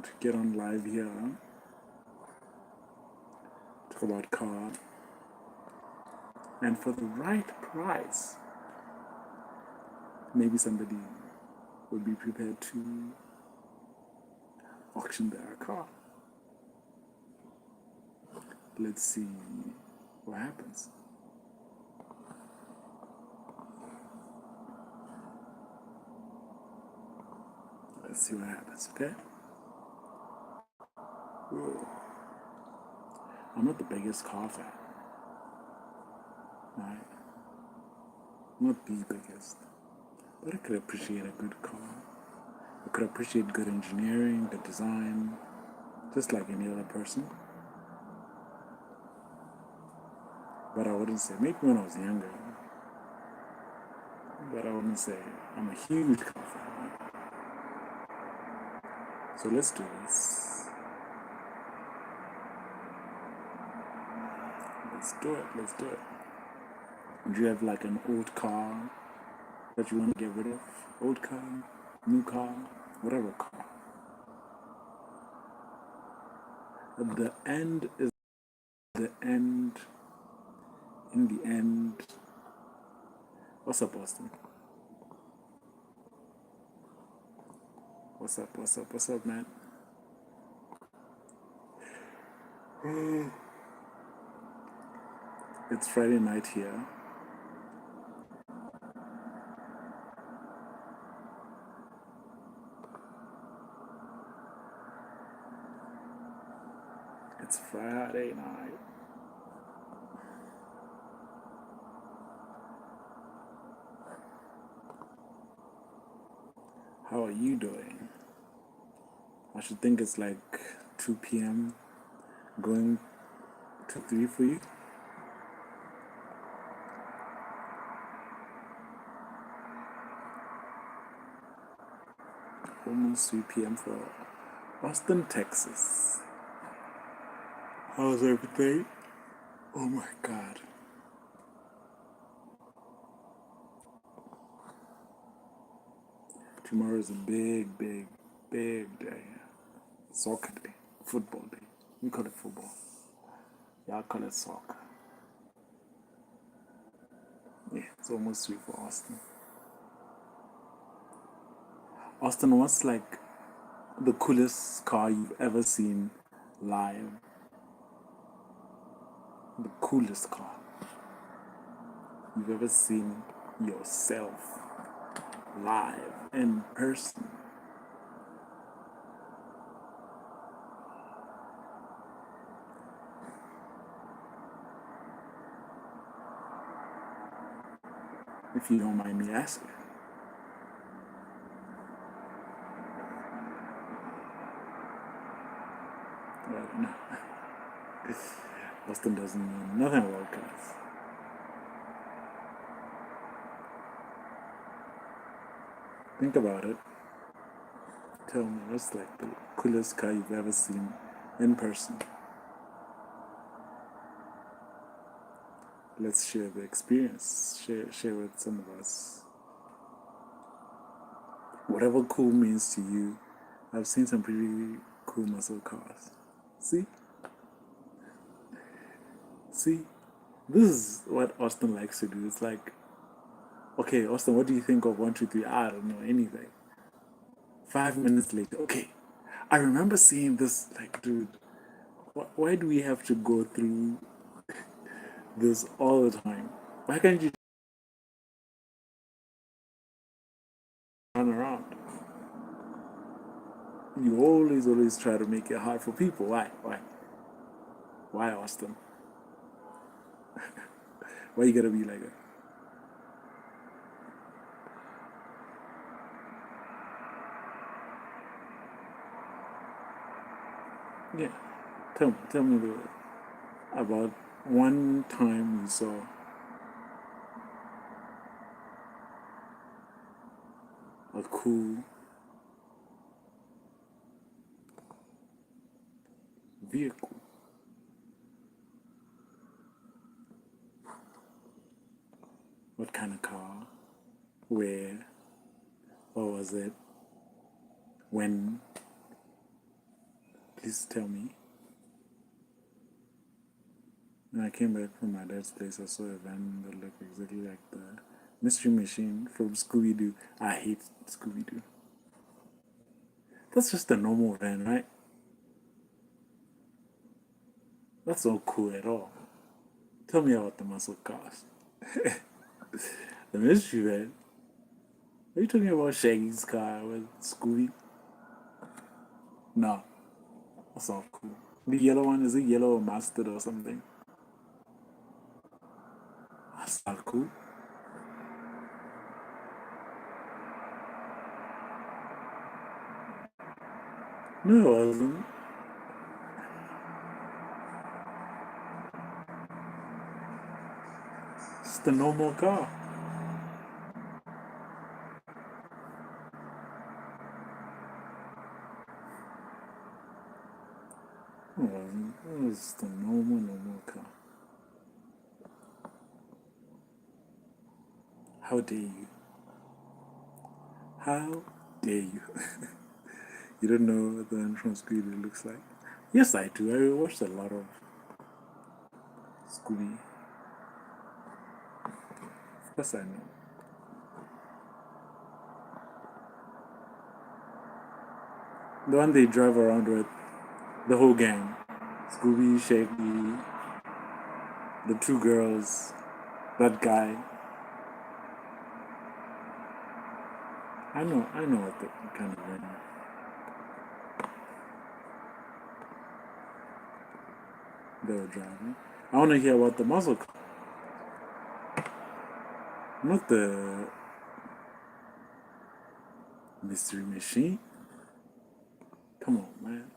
to get on live here, talk about car, and for the right price, maybe somebody would be prepared to auction their car. Let's see what happens. Let's see what happens, okay? Whoa. I'm not the biggest car fan, right? I'm not the biggest, but I could appreciate a good car. I could appreciate good engineering, good design, just like any other person. But I wouldn't say, maybe when I was younger, but I wouldn't say I'm a huge car fan. So let's do this. Let's do it. Let's do it. Do you have like an old car that you want to get rid of? Old car, new car, whatever car. The end is the end. In the end, what's up, Austin? What's up? What's up? What's up, man? It's Friday night here. It's Friday night. How are you doing? I should think it's like 2 p.m. going to 3 for you. Almost 3 p.m. for Austin, Texas. How's everything? Oh my God. Tomorrow is a big, big, big day. Soccer day. Football day. We call it football. Yeah, I call it soccer. Yeah, it's almost 3 for Austin. Austin, what's like the coolest car you've ever seen live? The coolest car you've ever seen yourself live in person? If you don't mind me asking. Well, no. Austin doesn't know nothing about cars. Think about it. Tell me, what's like the coolest car you've ever seen in person? Let's share the experience. Share with some of us. Whatever cool means to you. I've seen some pretty cool muscle cars. See? See? This is what Austin likes to do. It's like, okay, Austin, what do you think of 1, 2, 3? I don't know anything. 5 minutes later, okay, I remember seeing this. Like, dude, why do we have to go through this all the time? Why can't you run around? You always try to make it hard for people. Why, Austin? Why you gotta be like that? Yeah, tell me about one time you saw a cool vehicle. What kind of car? Where? What was it? When? please tell me. When I came back from my dad's place, I saw a van that looked exactly like the Mystery Machine from Scooby Doo. I hate Scooby Doo. That's just a normal van, right? That's not cool at all. Tell me about the muscle cars. The mystery van. Are you talking about Shaggy's car with Scooby? No, that's not cool. The yellow one, is it yellow or mustard or something? That's not cool. No, it wasn't. It's the normal car. It wasn't. It was the normal car. How dare you? How dare you? You don't know what the one from Scooby looks like? Yes, I do. I watched a lot of Scooby. Of course, I know. The one they drive around with, the whole gang. Scooby, Shaggy, the two girls, that guy. I know what the kind of van they were driving. I want to hear about the muscle car. Not the Mystery Machine. Come on, man.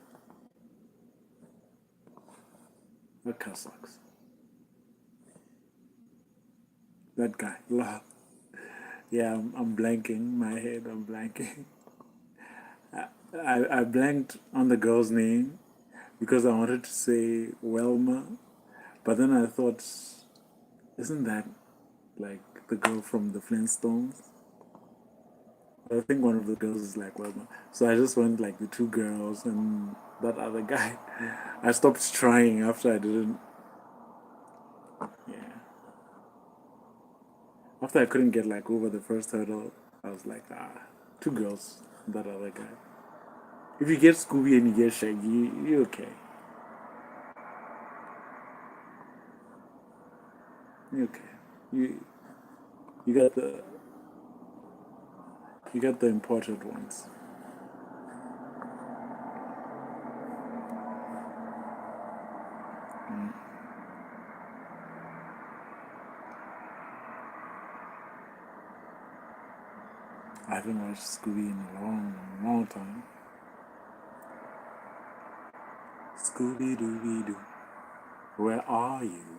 That car sucks. That guy. Yeah, I'm blanking. My head, I'm blanking. I blanked on the girl's name because I wanted to say Welma, but then I thought, isn't that like the girl from the Flintstones? I think one of the girls is like Welma. So I just went like the two girls and that other guy. I stopped trying after I didn't. Yeah. After I couldn't get like over the first hurdle, I was like, two girls, that other guy. If you get Scooby and you get Shaggy, you're okay. You're okay. You got the imported ones. I haven't watched Scooby in a long time. Scooby Dooby Doo, where are you?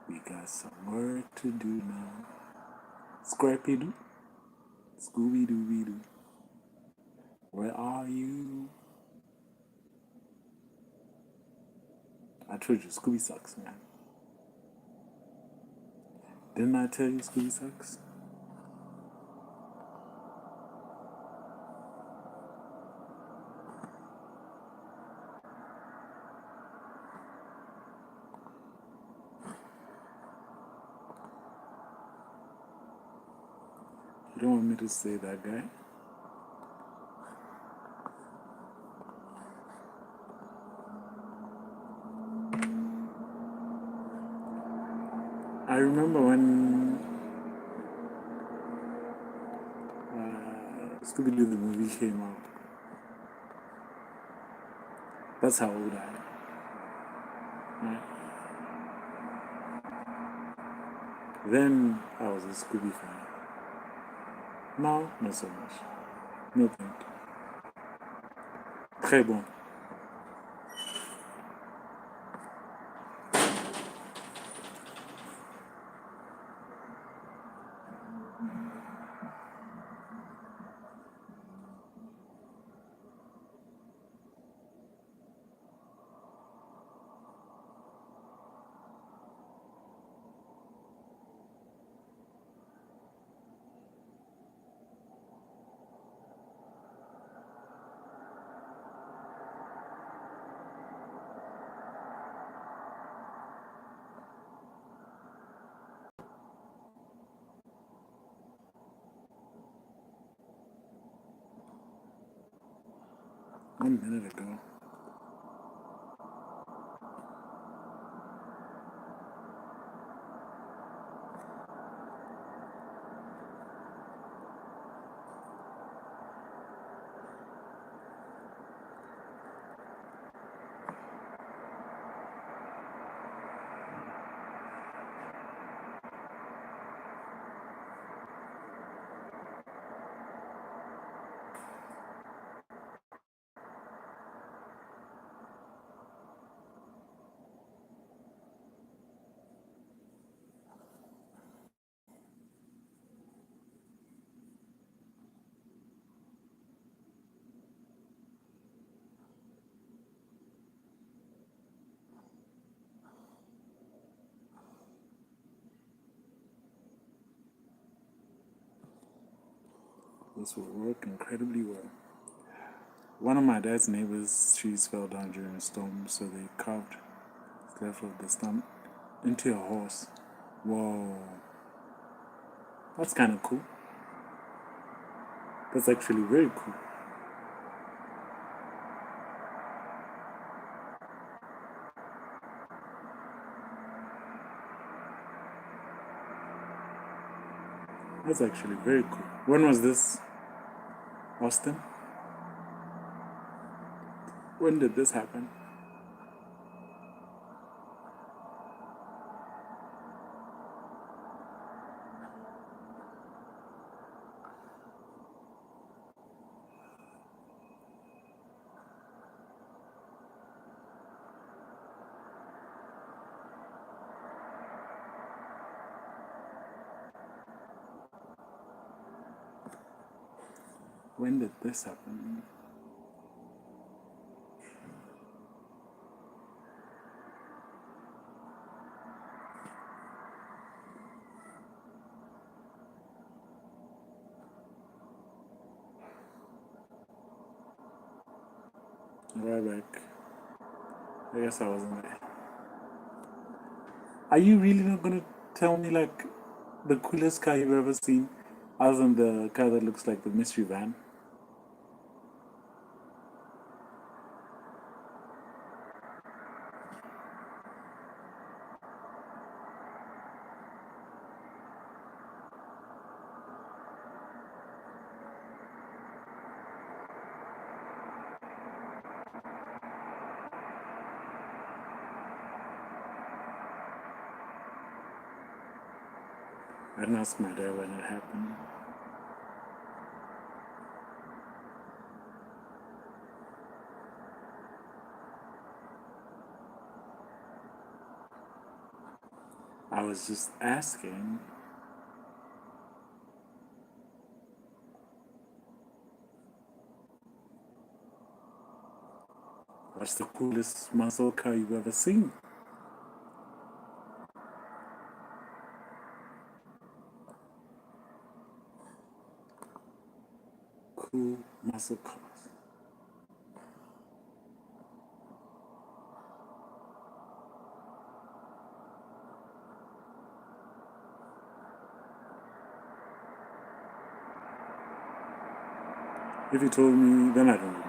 We got some work to do now. Scrappy Doo, Scooby Dooby Doo, where are you? I told you, Scooby sucks, man. Didn't I tell you Scooby sucks? You don't want me to say that guy? I remember when Scooby Doo the movie came out. That's how old I am. Right? Then I was a Scooby fan. Now, not so much. No thank you. Très bon. 1 minute ago. This will work incredibly well. One of my dad's neighbors' trees fell down during a storm, so they carved left of the stump into a horse. Whoa. That's kind of cool. That's actually very cool. That's actually very cool. When was this, Austin? When did this happen? When did this happen? Right back. I guess I wasn't there. Are you really not gonna tell me like the coolest car you've ever seen, other than the car that looks like the mystery van? I didn't ask my dad when it happened. I was just asking. What's the coolest muscle car you've ever seen? Cool muscle cars. If you told me, then I don't know.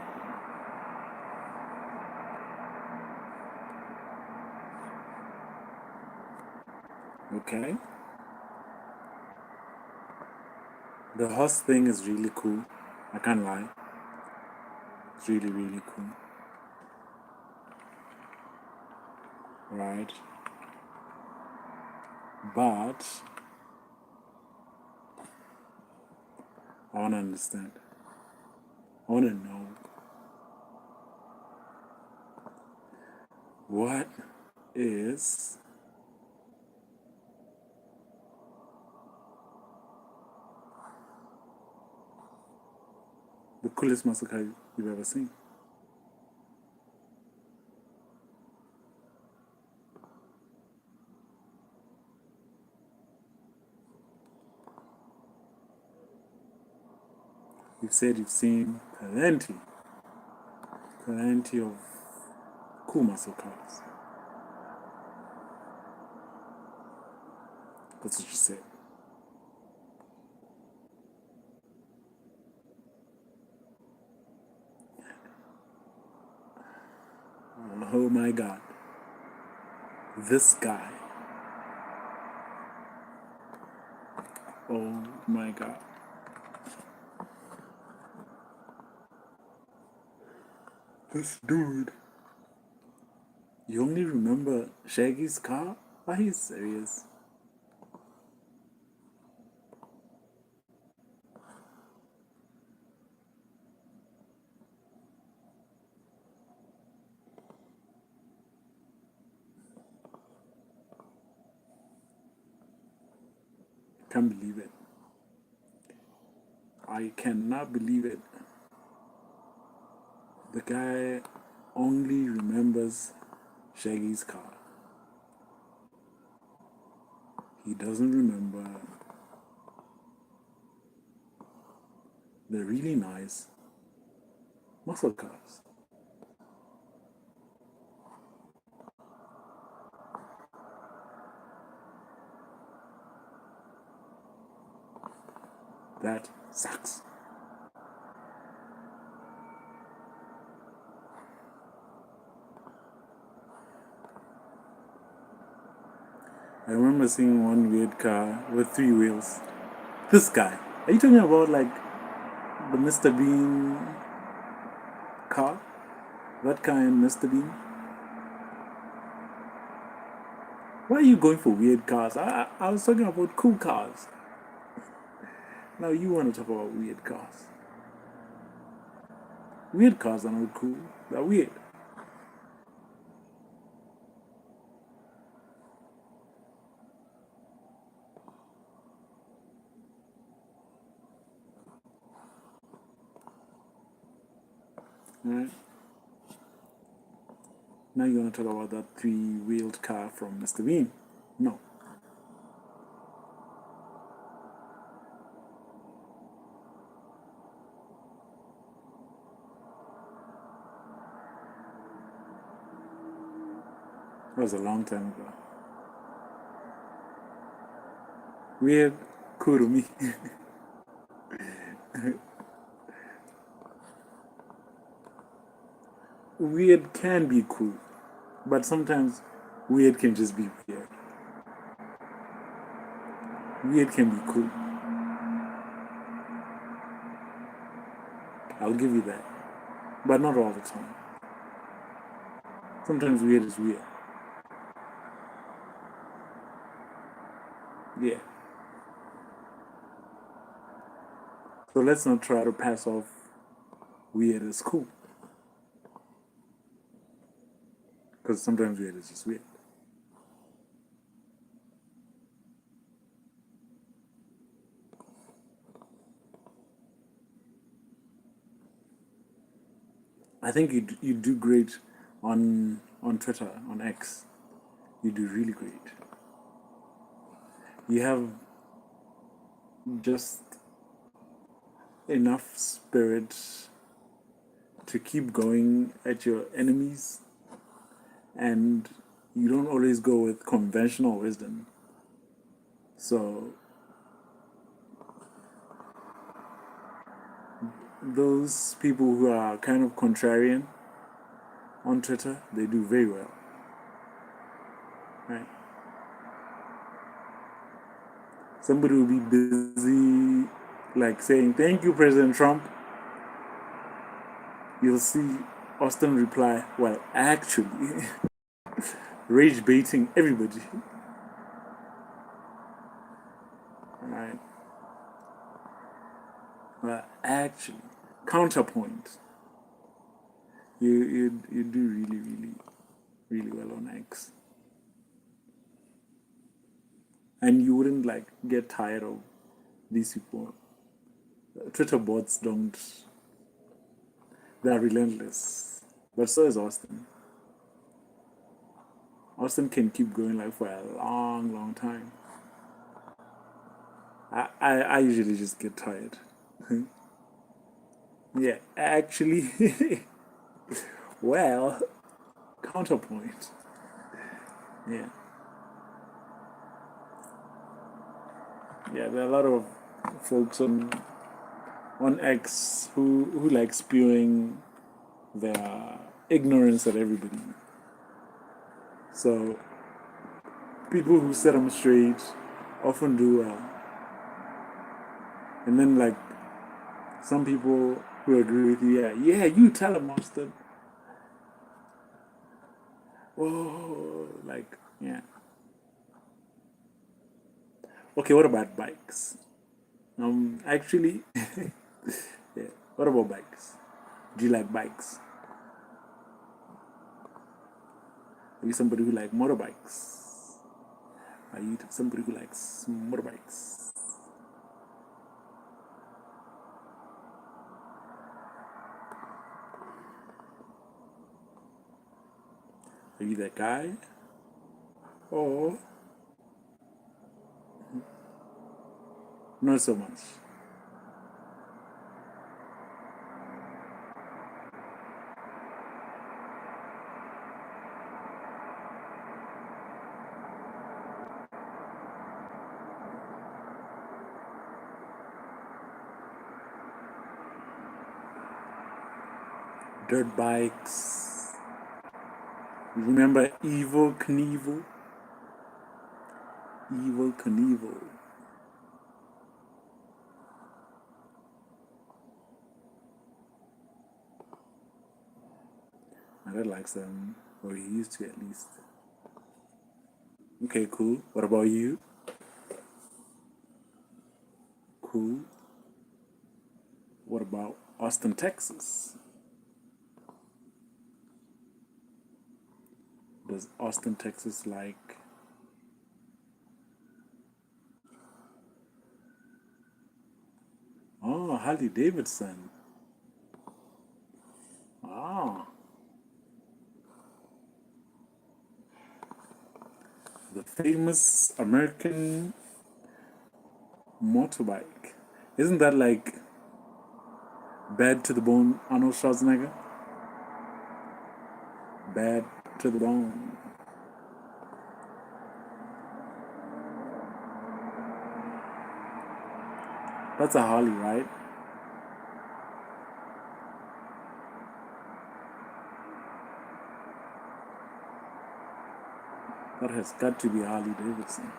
Okay. The horse thing is really cool. I can't lie. It's really, really cool. Right? But I want to understand. I want to know what is the coolest muscle car you've ever seen? You've said you've seen plenty of cool muscle cars. That's what you said. Oh my God. This guy. Oh my God. This dude. You only remember Shaggy's car? Are you serious? Can't believe it. I cannot believe it. The guy only remembers Shaggy's car. He doesn't remember the really nice muscle cars. That sucks. I remember seeing one weird car with 3 wheels. This guy. Are you talking about like the Mr. Bean car? That kind, Mr. Bean? Why are you going for weird cars? I was talking about cool cars. Now you want to talk about weird cars. Weird cars are not cool. They're weird. Alright? Now you want to talk about that 3-wheeled car from Mr. Bean. No. That was a long time ago. Weird, cool to me. Weird can be cool, but sometimes weird can just be weird. Weird can be cool. I'll give you that. But not all the time. Sometimes weird is weird. Yeah. So let's not try to pass off weird as cool. Because sometimes weird is just weird. I think you do great on Twitter, on X. You do really great. You have just enough spirit to keep going at your enemies, and you don't always go with conventional wisdom. So those people who are kind of contrarian on Twitter, they do very well. Right? Somebody will be busy like saying, "Thank you, President Trump." You'll see Austin reply, "Well, actually," rage baiting everybody. Right? Well, actually, counterpoint. You do really well on X, and you wouldn't like get tired of these people. Twitter bots don't. They're relentless, but so is Austin. Austin can keep going like for a long time. I usually just get tired. Yeah, actually, well, counterpoint. Yeah. Yeah, there are a lot of folks on X who like spewing their ignorance at everybody. So people who set them straight often do well. And then like some people who agree with you, yeah, you tell them, Austin. Whoa, like, yeah. Okay, what about bikes? Actually, yeah. What about bikes? Do you like bikes? Are you somebody who like motorbikes? Are you somebody who likes motorbikes? Are you that guy? Or not so much? Dirt bikes. Remember Evil Knievel? Evil Knievel. My dad likes them, or he used to at least. Okay, cool. What about you? Cool. What about Austin, Texas? Does Austin, Texas like? Oh, Harley Davidson. Ah, the famous American motorbike. Isn't that like Bad to the Bone, Arnold Schwarzenegger? Bad to the Bone. That's a Harley, right? That has got to be Harley Davidson.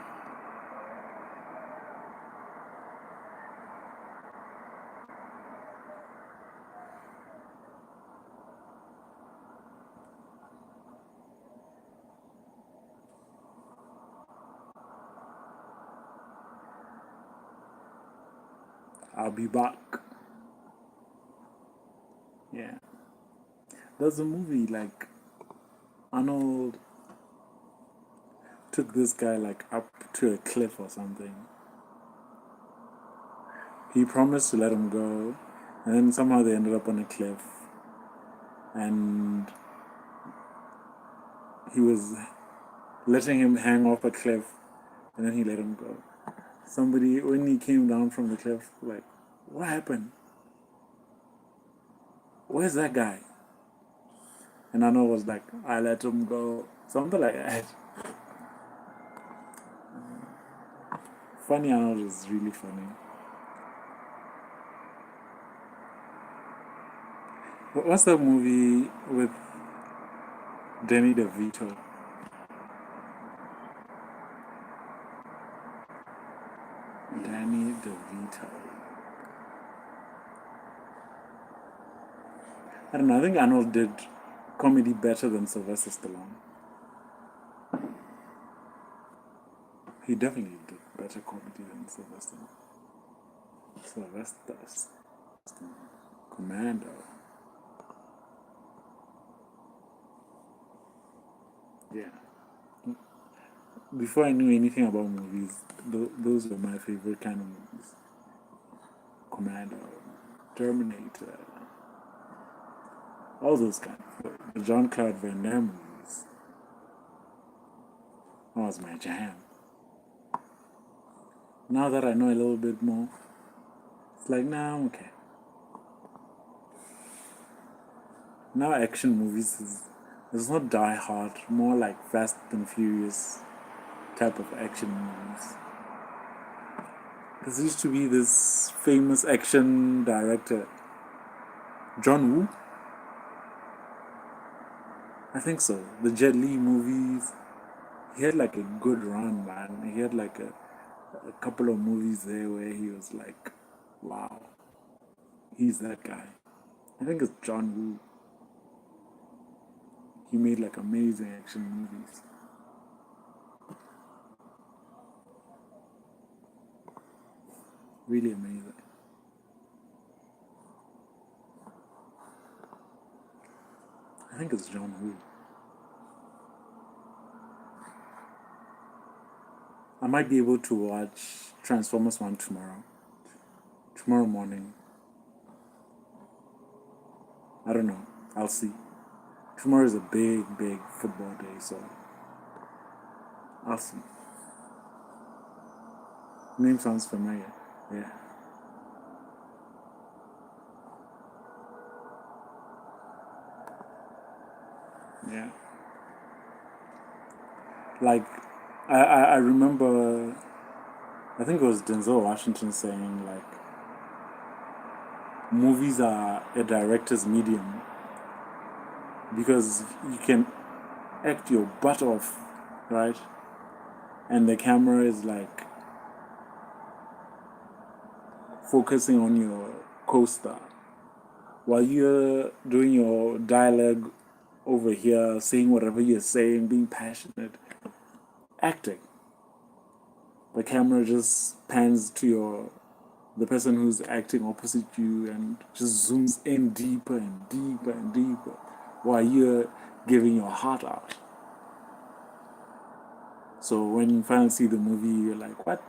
I'll be back. Yeah. There's a movie like Arnold took this guy like up to a cliff or something. He promised to let him go, and then somehow they ended up on a cliff, and he was letting him hang off a cliff, and then he let him go. Somebody, when he came down from the cliff, like, what happened? Where's that guy? And Arnold was like, I let him go. Something like that. Funny Arnold is really funny. What's that movie with Danny DeVito? Danny DeVito. I don't know. I think Arnold did comedy better than Sylvester Stallone. He definitely did better comedy than Sylvester. Sylvester Stallone. Commando. Yeah. Before I knew anything about movies, those were my favorite kind of movies. Commando, Terminator, all those kind of the Jean-Claude Van Damme movies. That was my jam. Now that I know a little bit more, it's like, nah, I'm okay. Now action movies it's not Die Hard, more like Fast and Furious type of action movies. There used to be this famous action director, John Woo. I think so. The Jet Li movies, he had like a good run, man. He had like a couple of movies there where he was like, wow, he's that guy. I think it's John Woo. He made like amazing action movies. Really amazing. I think it's John Woo. I might be able to watch Transformers 1 tomorrow. Tomorrow morning. I don't know. I'll see. Tomorrow is a big, big football day, so I'll see. Name sounds familiar. Yeah. Yeah. Like, I remember, I think it was Denzel Washington saying, like, movies are a director's medium because you can act your butt off, right? And the camera is like focusing on your co-star while you're doing your dialogue over here, saying whatever you're saying, being passionate, acting. The camera just pans to the person who's acting opposite you and just zooms in deeper and deeper and deeper while you're giving your heart out. So when you finally see the movie, you're like, what?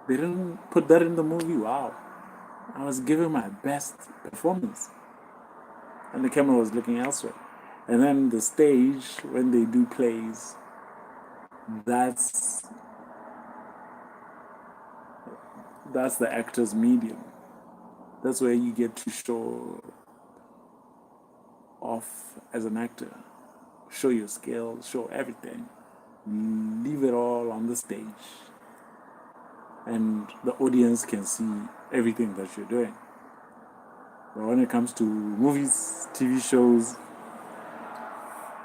They didn't put that in the movie? Wow. I was giving my best performance. And the camera was looking elsewhere. And then the stage, when they do plays, that's the actor's medium. That's where you get to show off as an actor, show your skills, show everything, leave it all on the stage, and the audience can see everything that you're doing. But when it comes to movies, TV shows,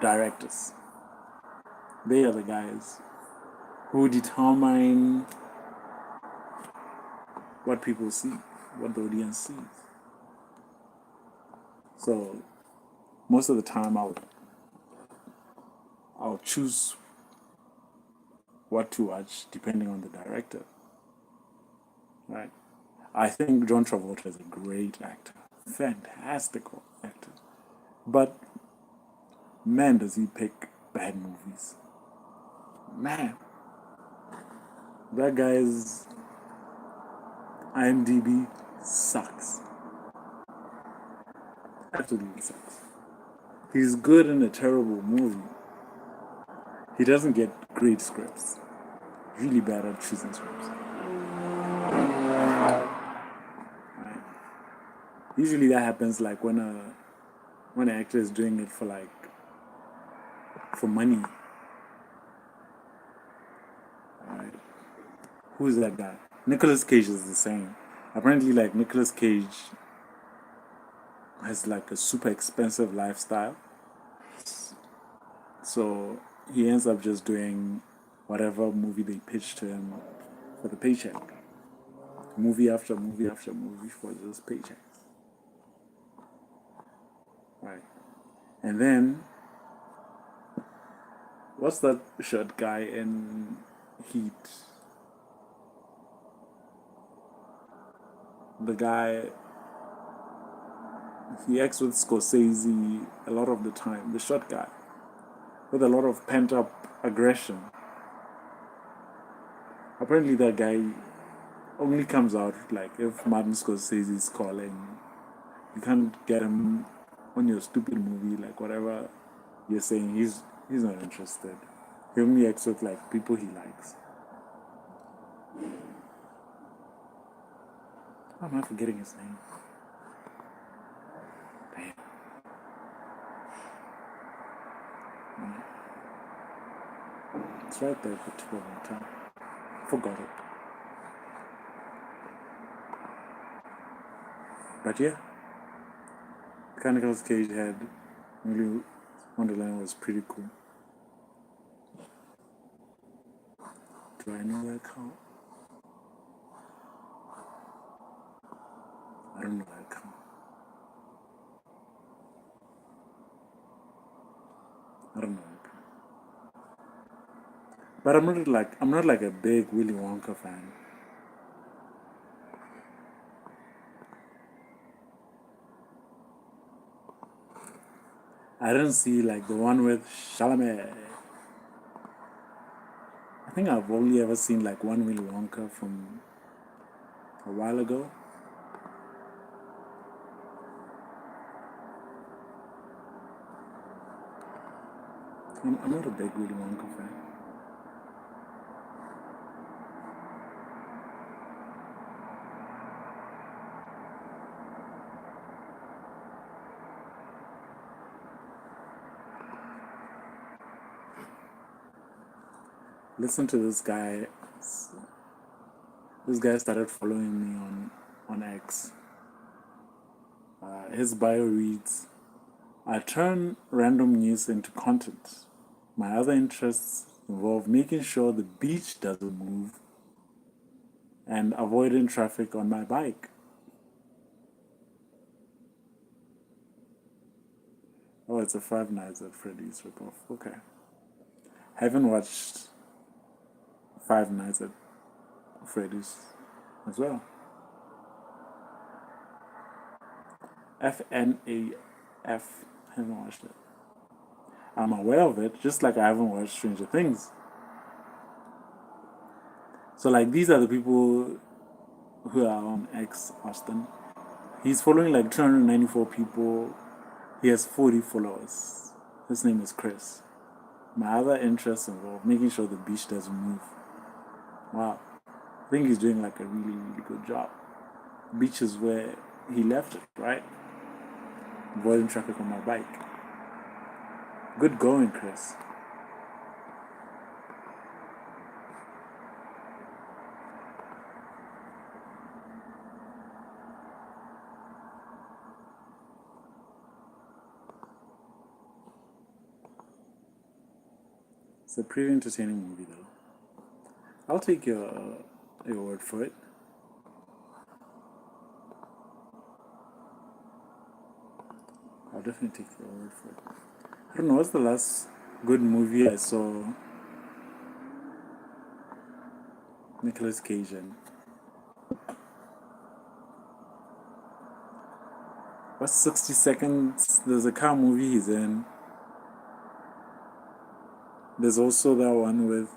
directors, they are the guys who determine what people see, what the audience sees. So most of the time I'll choose what to watch depending on the director. Right? I think John Travolta is a great actor, fantastic actor. But man, does he pick bad movies. Man, that guy's IMDb sucks. Absolutely sucks. He's good in a terrible movie. He doesn't get great scripts. Really bad at choosing scripts. Right? Usually that happens like when an actor is doing it for money. Right? Who's that guy? Nicolas Cage is the same. Apparently, like Nicolas Cage has like a super expensive lifestyle, so he ends up just doing whatever movie they pitch to him for the paycheck. Movie after movie after movie for just paychecks. Right. And then, what's that short guy in Heat? The guy, he acts with Scorsese a lot of the time, the short guy, with a lot of pent up aggression. Apparently, that guy only comes out like if Martin Scorsese is calling. You can't get him on your stupid movie, like whatever you're saying. He's not interested. He only acts with like people he likes. How am I forgetting his name? Damn. It's right there for too long time. Forgot it. But yeah, Nicolas Cage had Willy Wonderland was pretty cool. Do I know that count? I don't know that count. I don't know that count. But I'm not like a big Willy Wonka fan. I didn't see like the one with Chalamet. I think I've only ever seen like one Willy Wonka from a while ago. I'm not a big Willy Wonka fan. Listen to this guy. This guy started following me on X. His bio reads, I turn random news into content. My other interests involve making sure the beach doesn't move and avoiding traffic on my bike. Oh, it's a Five Nights at Freddy's ripoff. Okay. Haven't watched Five Nights at Freddy's as well. FNAF. Haven't watched it. I'm aware of it, just like I haven't watched Stranger Things. So, like, these are the people who are on X, Austin. He's following like 294 people. He has 40 followers. His name is Chris. My other interests involve making sure the beach doesn't move. Wow. I think he's doing like a really, really good job. Beach is where he left it, right? Avoiding traffic on my bike. Good going, Chris. It's a pretty entertaining movie, though. I'll take your word for it. I'll definitely take your word for it. I don't know, what's the last good movie I saw Nicolas Cage in? What's 60 Seconds? There's a car movie he's in. There's also that one with,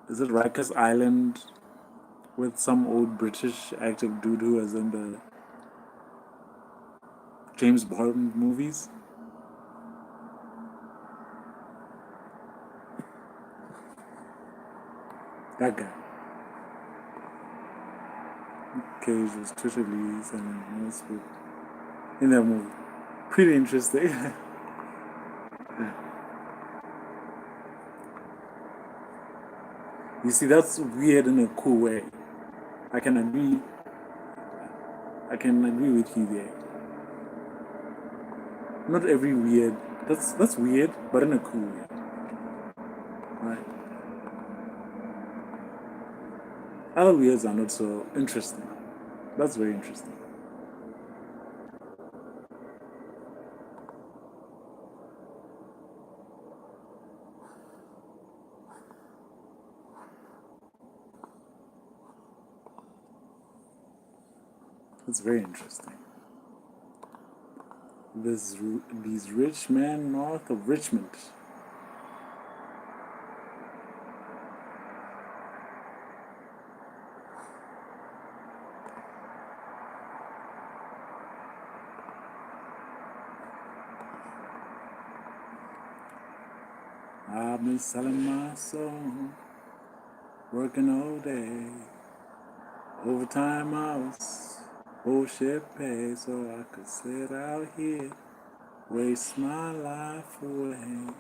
is it Rikers Island, with some old British actor dude who was in the James Bond movies. That guy. Cage was totally in that movie. Pretty interesting. You see, that's weird in a cool way. I can agree with you there. Not every weird. That's weird, but in a cool way. Right? Other weirds are not so interesting. That's very interesting. It's very interesting. These rich men north of Richmond. I've been selling my soul, working all day, overtime hours, bullshit pay, so I could sit out here, waste my life away.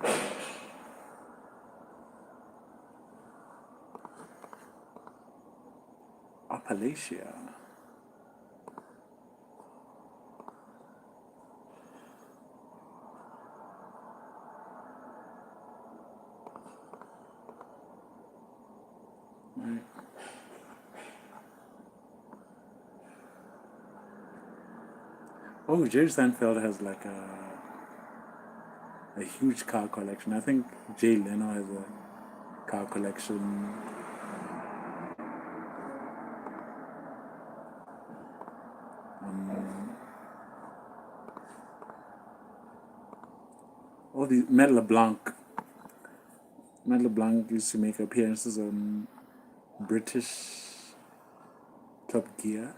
Appalachia. Right. Oh, Jerry Seinfeld has like a huge car collection. I think Jay Leno has a car collection. All these Matt LeBlanc used to make appearances on British Top Gear.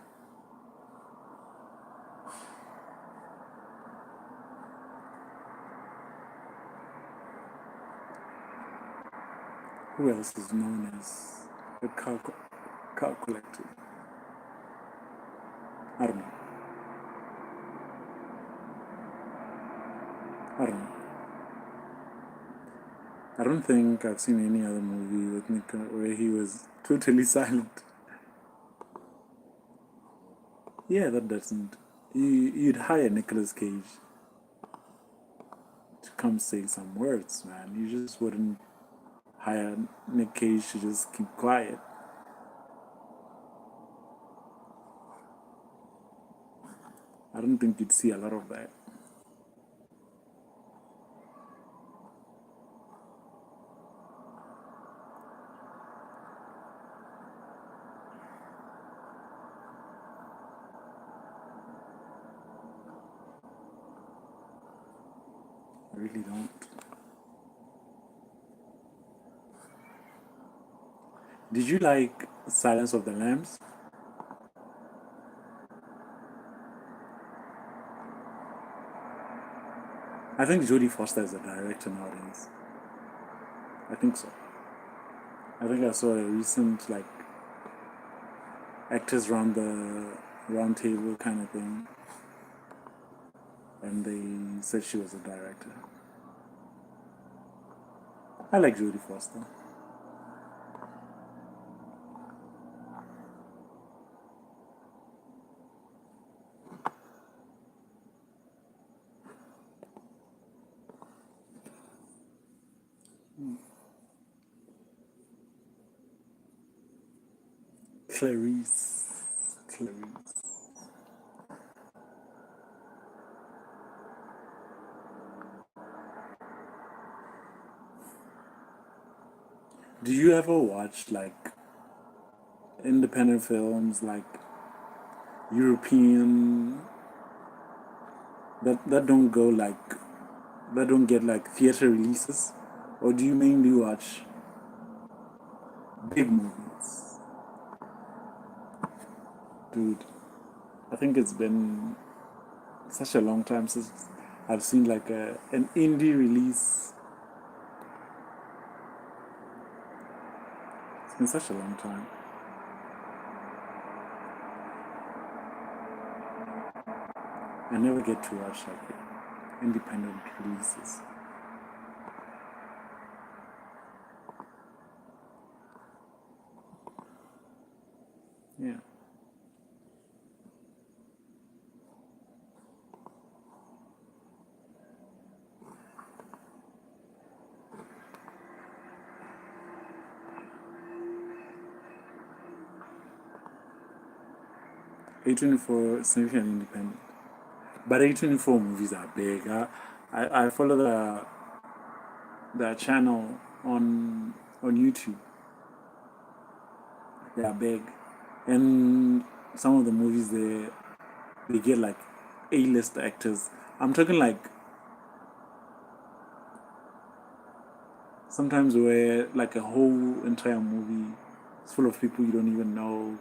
Who else is known as a car collector? I don't know. I don't know. I don't think I've seen any other movie with Nick where he was totally silent. Yeah, that doesn't. You'd hire Nicolas Cage to come say some words, man. You just wouldn't hire Nick Cage to just keep quiet. I don't think you'd see a lot of that. I really don't. Did you like Silence of the Lambs? I think Jodie Foster is a director nowadays. I think so. I think I saw a recent like actors round the round table kind of thing, and they said she was a director. I like Jodie Foster. Clarice. Do you ever watch like independent films like European that don't go like that don't get like theater releases, or do you mainly watch big movies? Dude, I think it's been such a long time since I've seen like an indie release. It's been such a long time. I never get to watch like independent releases. Yeah. 824 significant independent. But 824 movies are big. I follow the channel on YouTube. They are big. And some of the movies they get like A-list actors. I'm talking like sometimes where like a whole entire movie is full of people you don't even know,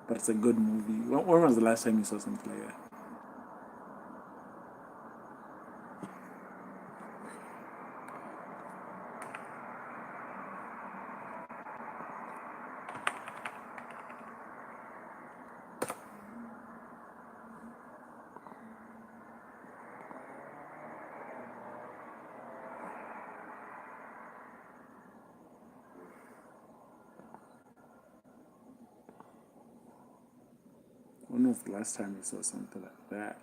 but it's a good movie. When was the last time you saw something like that? When was the last time you saw something like that?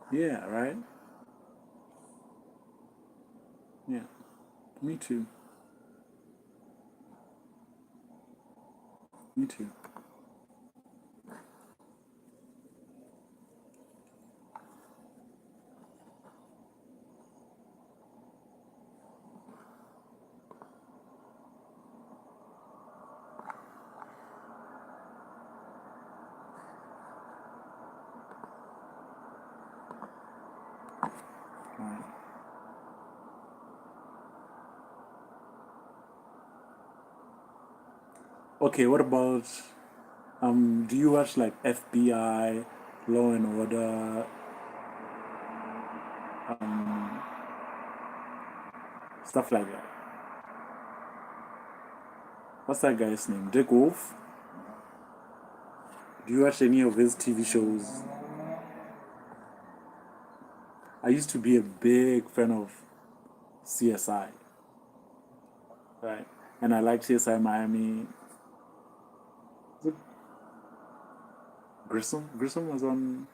Yeah, right? Yeah. Me too. Me too. Right. Okay, what about do you watch like FBI, Law and Order, stuff like that? What's that guy's name? Dick Wolf? Do you watch any of his TV shows? I used to be a big fan of CSI, right? And I like CSI Miami. Was it Grissom? Grissom was on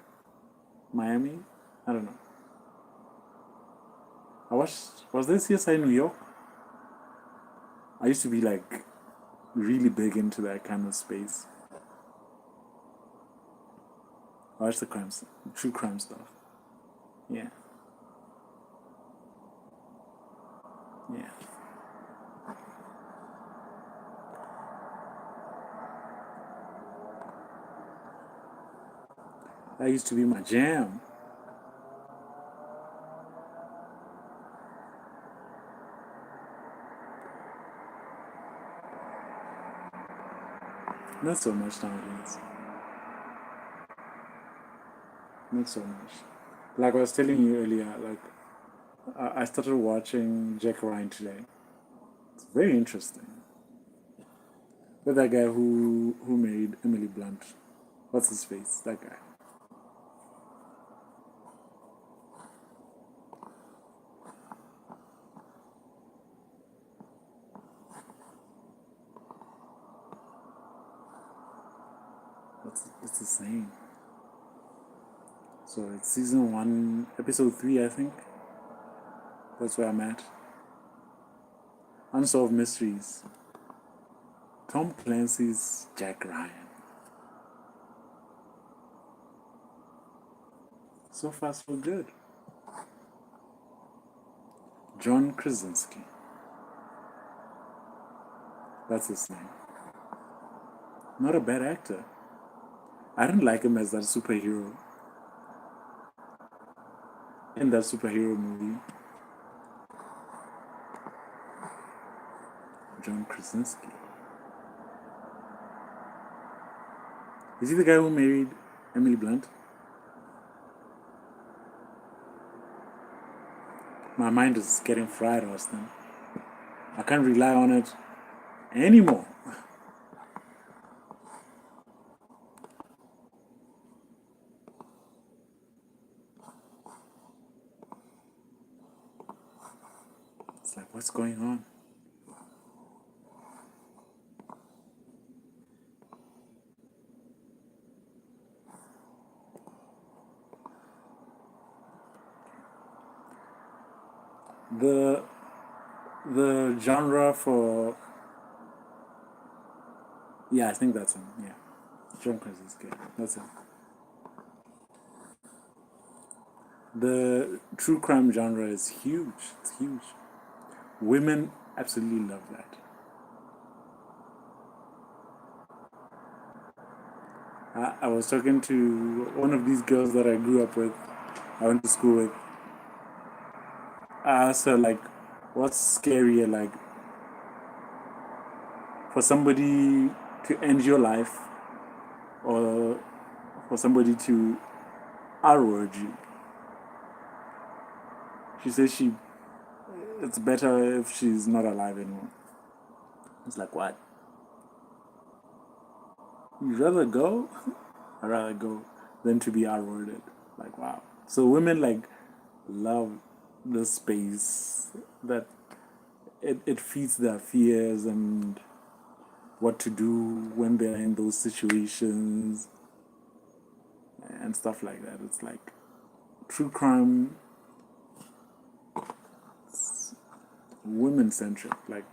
Miami? I don't know. I watched, was there CSI New York? I used to be like really big into that kind of space. I watched the crimes, true crime stuff. Yeah, yeah. That used to be my jam. Not so much nowadays. Not so much. Like I was telling you earlier, like I started watching Jack Ryan today. It's very interesting. With that guy who made Emily Blunt. What's his face? That guy. It's the same. So it's season 1, episode 3, I think. That's where I'm at. Unsolved Mysteries. Tom Clancy's Jack Ryan. So far, so good. John Krasinski. That's his name. Not a bad actor. I didn't like him as that superhero in that superhero movie. John Krasinski. Is he the guy who married Emily Blunt? My mind is getting fried, Austin. I can't rely on it anymore. It's like, what's going on? The the genre for, yeah, I think that's him. Yeah, John Krasinski. That's him. The true crime genre is huge. It's huge. Women absolutely love that. I was talking to one of these girls that I grew up with. I went to school with. I asked her like, what's scarier, like for somebody to end your life or for somebody to outward you? She says it's better if she's not alive anymore. It's like, what? You'd rather go? I'd rather go than to be outwarded. Like, wow. So women like love the space that it feeds their fears and what to do when they're in those situations and stuff like that. It's like true crime. women centric. Like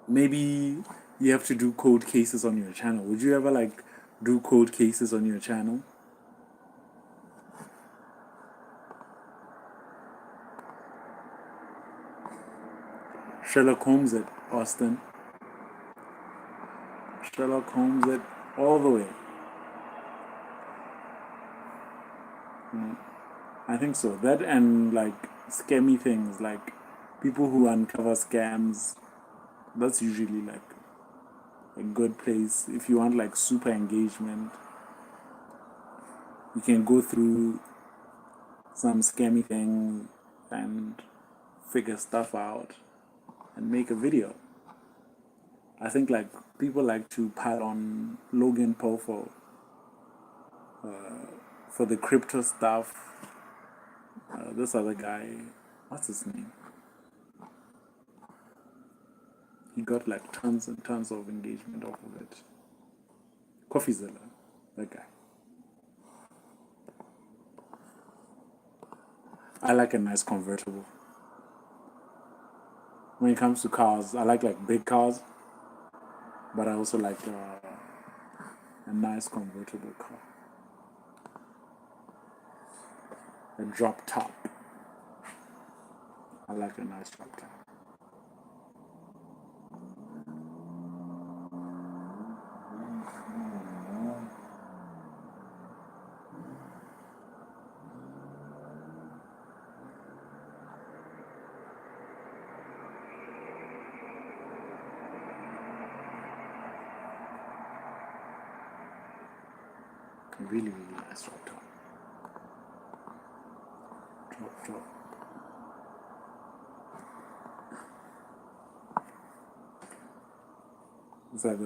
maybe you have to do cold cases on your channel. Would you ever like do cold cases on your channel? Sherlock Holmes it, Austin. Sherlock Holmes it all the way. I think so. That and like scammy things, like people who uncover scams. That's usually like a good place if you want like super engagement. You can go through some scammy thing and figure stuff out and make a video. I think like people like to pat on Logan Paul for the crypto stuff. This other guy, what's his name? He got like tons and tons of engagement off of it. CoffeeZilla, that guy. I like a nice convertible. When it comes to cars, I like big cars, but I also like a nice convertible car. A drop top. I like a nice drop top. A really, really nice drop top. Drop top. It's like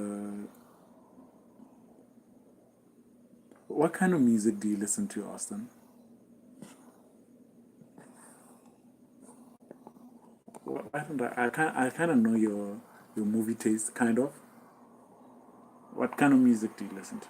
what kind of music do you listen to, Austin? I don't know. I kind of know your movie taste, kind of. What kind of music do you listen to?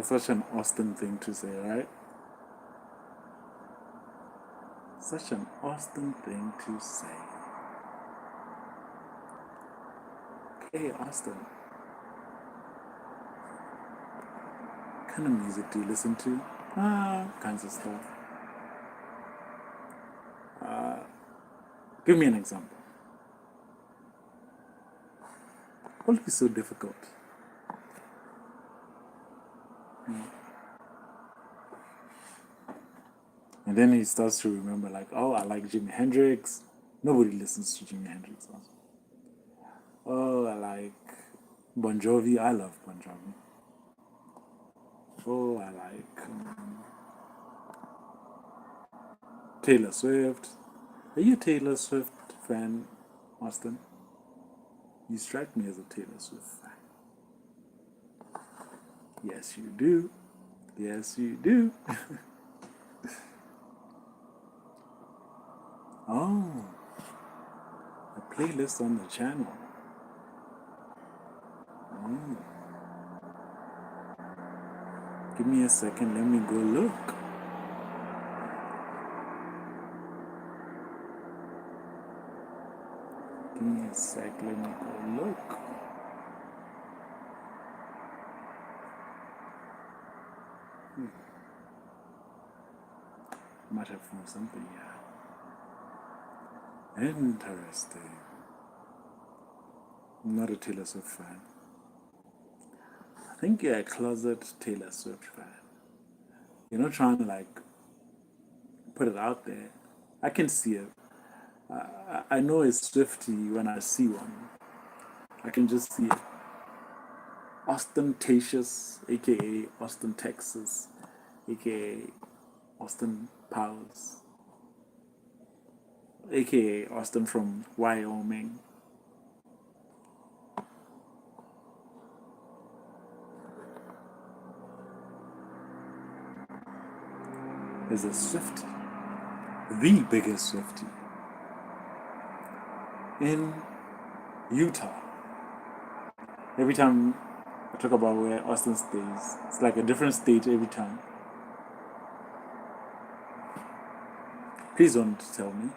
Such an Austin thing to say, right? Such an Austin thing to say. Okay, Austin. What kind of music do you listen to? Kinds of stuff. Give me an example. Won't be so difficult. And then he starts to remember, like, oh, I like Jimi Hendrix. Nobody listens to Jimi Hendrix. Also. Oh, I like Bon Jovi. I love Bon Jovi. Oh, I like Taylor Swift. Are you a Taylor Swift fan, Austin? You strike me as a Taylor Swift fan. Yes, you do. Yes, you do. Oh, a playlist on the channel. Oh. Give me a second, let me go look. Give me a sec, let me go look. Might have found something here. Interesting. I'm not a Taylor Swift fan. I think you're a closet Taylor Swift fan. You're not trying to like put it out there. I can see it. I know it's Swifty when I see one. I can just see it. Ostentatious, aka Austin, Texas, aka Austin Powers. aka Austin from Wyoming. Is a Swiftie, the biggest Swiftie in Utah. Every time I talk about where Austin stays, it's like a different state every time. Please don't tell me.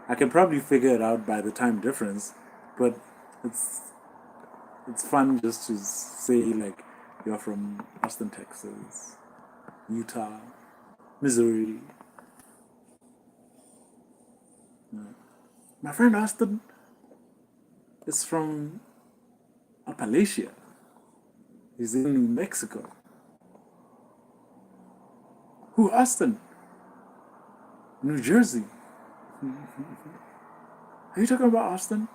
I can probably figure it out by the time difference, but it's fun just to say like you're from Austin, Texas, Utah, Missouri. My friend Austin is from Appalachia. He's in New Mexico. Who, Austin? New Jersey. Are you talking about Austin?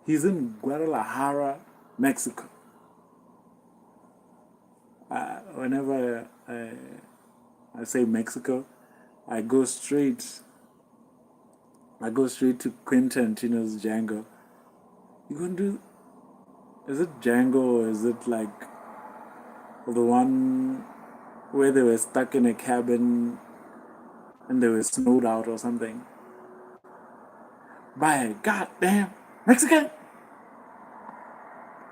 He's in Guadalajara, Mexico. Whenever I say Mexico, I go straight to Quentin Tarantino's Django. You gonna do? Is it Django or is it like the one where they were stuck in a cabin and they were snowed out or something? By a goddamn Mexican!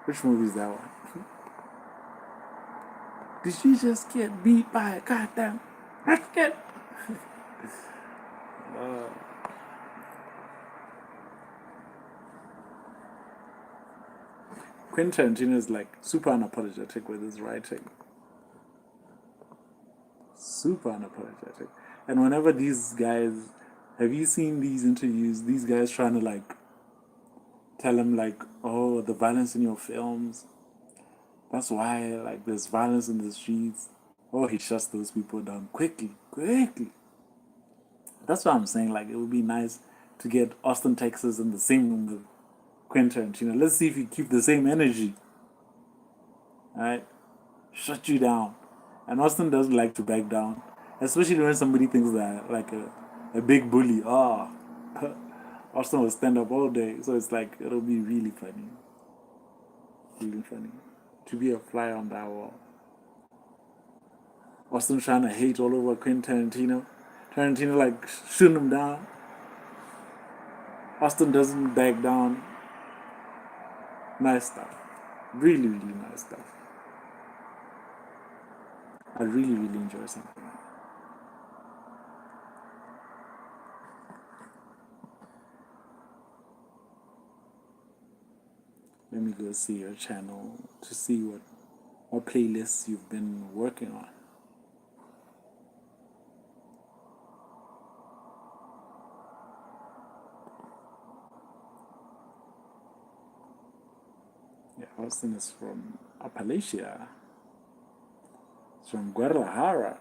Which movie is that one? Did you just get beat by a goddamn Mexican? Quentin Tarantino is like super unapologetic with his writing. Super unapologetic. And whenever these guys, have you seen these interviews? These guys trying to like tell him like, oh, the violence in your films, that's why like there's violence in the streets. Oh, he shuts those people down quickly. That's what I'm saying. Like, it would be nice to get Austin, Texas in the same room with Quentin Tarantino. Let's see if you keep the same energy. Alright? Shut you down. And Austin doesn't like to back down. Especially when somebody thinks that like a big bully. Oh, Austin will stand up all day. So it's like, it'll be really funny. Really funny. To be a fly on that wall. Austin trying to hate all over Quentin Tarantino. Tarantino like shooting him down. Austin doesn't back down. Nice stuff. Really, really nice stuff. I really, really enjoy something. Let me go see your channel to see what playlists you've been working on. Yeah, Austin is from Appalachia. It's from Guadalajara.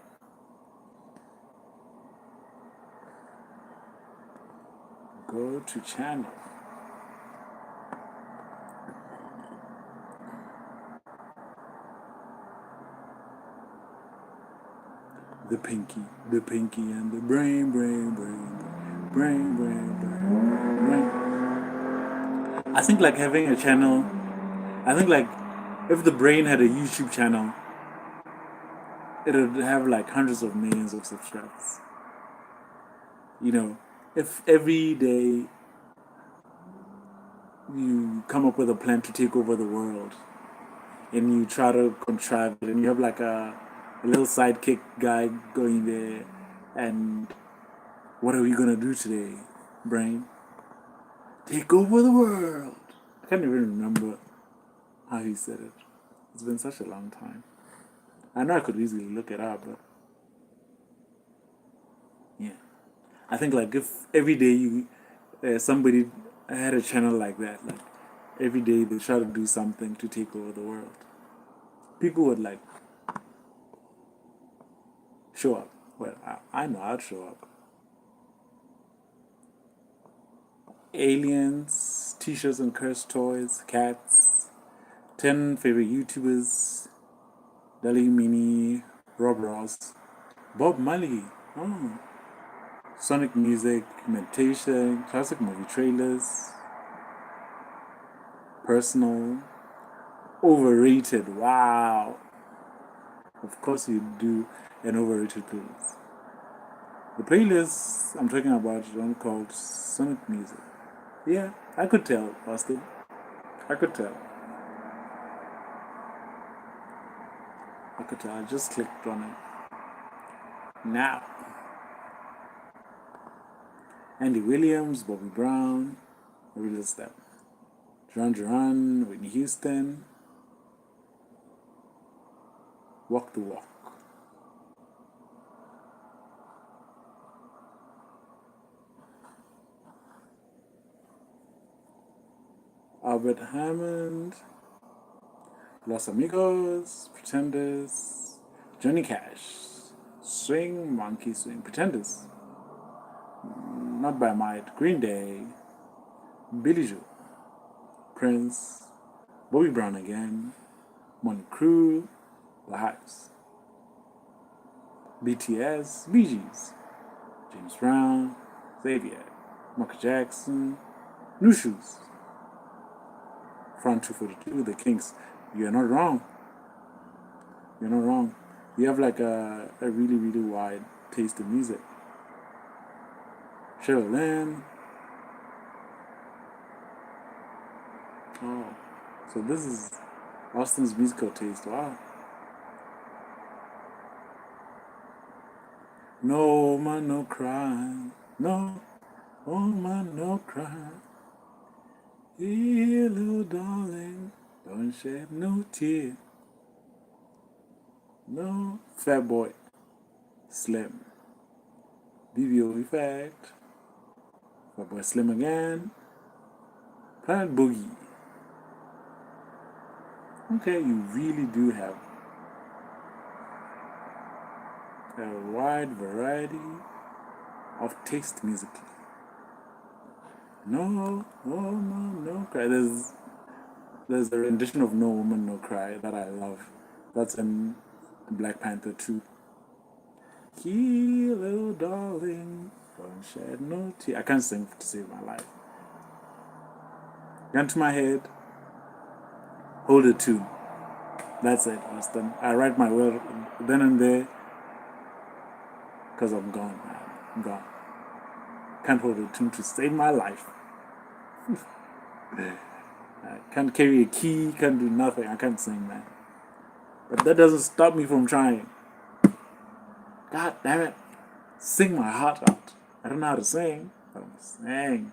Go to channel. The pinky, and the brain. I think like having a channel, I think like if the brain had a YouTube channel, it would have like hundreds of millions of subscribers. You know, if every day you come up with a plan to take over the world and you try to contrive it and you have like a little sidekick guy going there and what are we gonna do today, brain? Take over the world. I can't even remember how he said it. It's been such a long time. I know I could easily look it up, but yeah. I think like if every day somebody had a channel like that, like every day they try to do something to take over the world, people would like show up. Well, I know I'd show up. Aliens, t-shirts and cursed toys, cats, 10 favorite YouTubers, Dali Mini, Rob Ross, Bob Marley. Oh, Sonic music, meditation, classic movie trailers, personal, overrated. Wow. Of course you do an overrated playlist. The playlist I'm talking about is one called Sonic Music. Yeah, I could tell, Austin. I could tell. I just clicked on it. Now. Andy Williams, Bobby Brown, really stuff. Duran Duran, Whitney Houston. Walk the Walk. Albert Hammond, Los Amigos, Pretenders, Johnny Cash, Swing, Monkey Swing, Pretenders, Not by Might, Green Day, Billy Joel, Prince, Bobby Brown again, Money Crew, The Hypes, BTS, Bee Gees, James Brown, Xavier, Michael Jackson, New Shoes, Front 242, The Kinks. You're not wrong. You're not wrong. You have like a really, really wide taste in music. Cheryl Lynn. Oh, so this is Austin's musical taste. Wow. No man, no cry. No, oh man, no cry. Hey, little darling, don't shed no tear. No, Fat Boy, Slim, BBO Effect, Fat Boy Slim again, Planet Boogie. Okay, you really do have a wide variety of taste musically. No, woman, no cry. There's a rendition of No Woman, No Cry that I love. That's in Black Panther 2. Key, little darling, don't shed no tear. I can't sing to save my life. Gun to my head, hold a tune. That's it, Austin. I write my word then and there because I'm gone, man. I'm gone. Can't hold a tune to save my life. I can't carry a key, can't do nothing. I can't sing, man. But that doesn't stop me from trying. God damn it. Sing my heart out. I don't know how to sing, but I'm sing.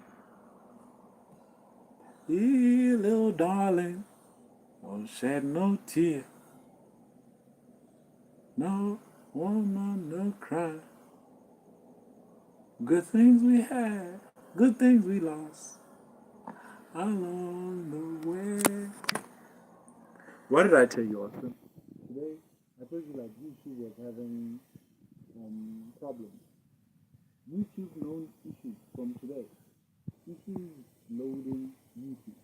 Hey, little darling, don't shed no tear. No woman, no cry. Good things we had, good things we lost along the way. What did I tell you, Austin? Today, I told you like YouTube was having problems. YouTube known issues from today. Issues loading YouTube.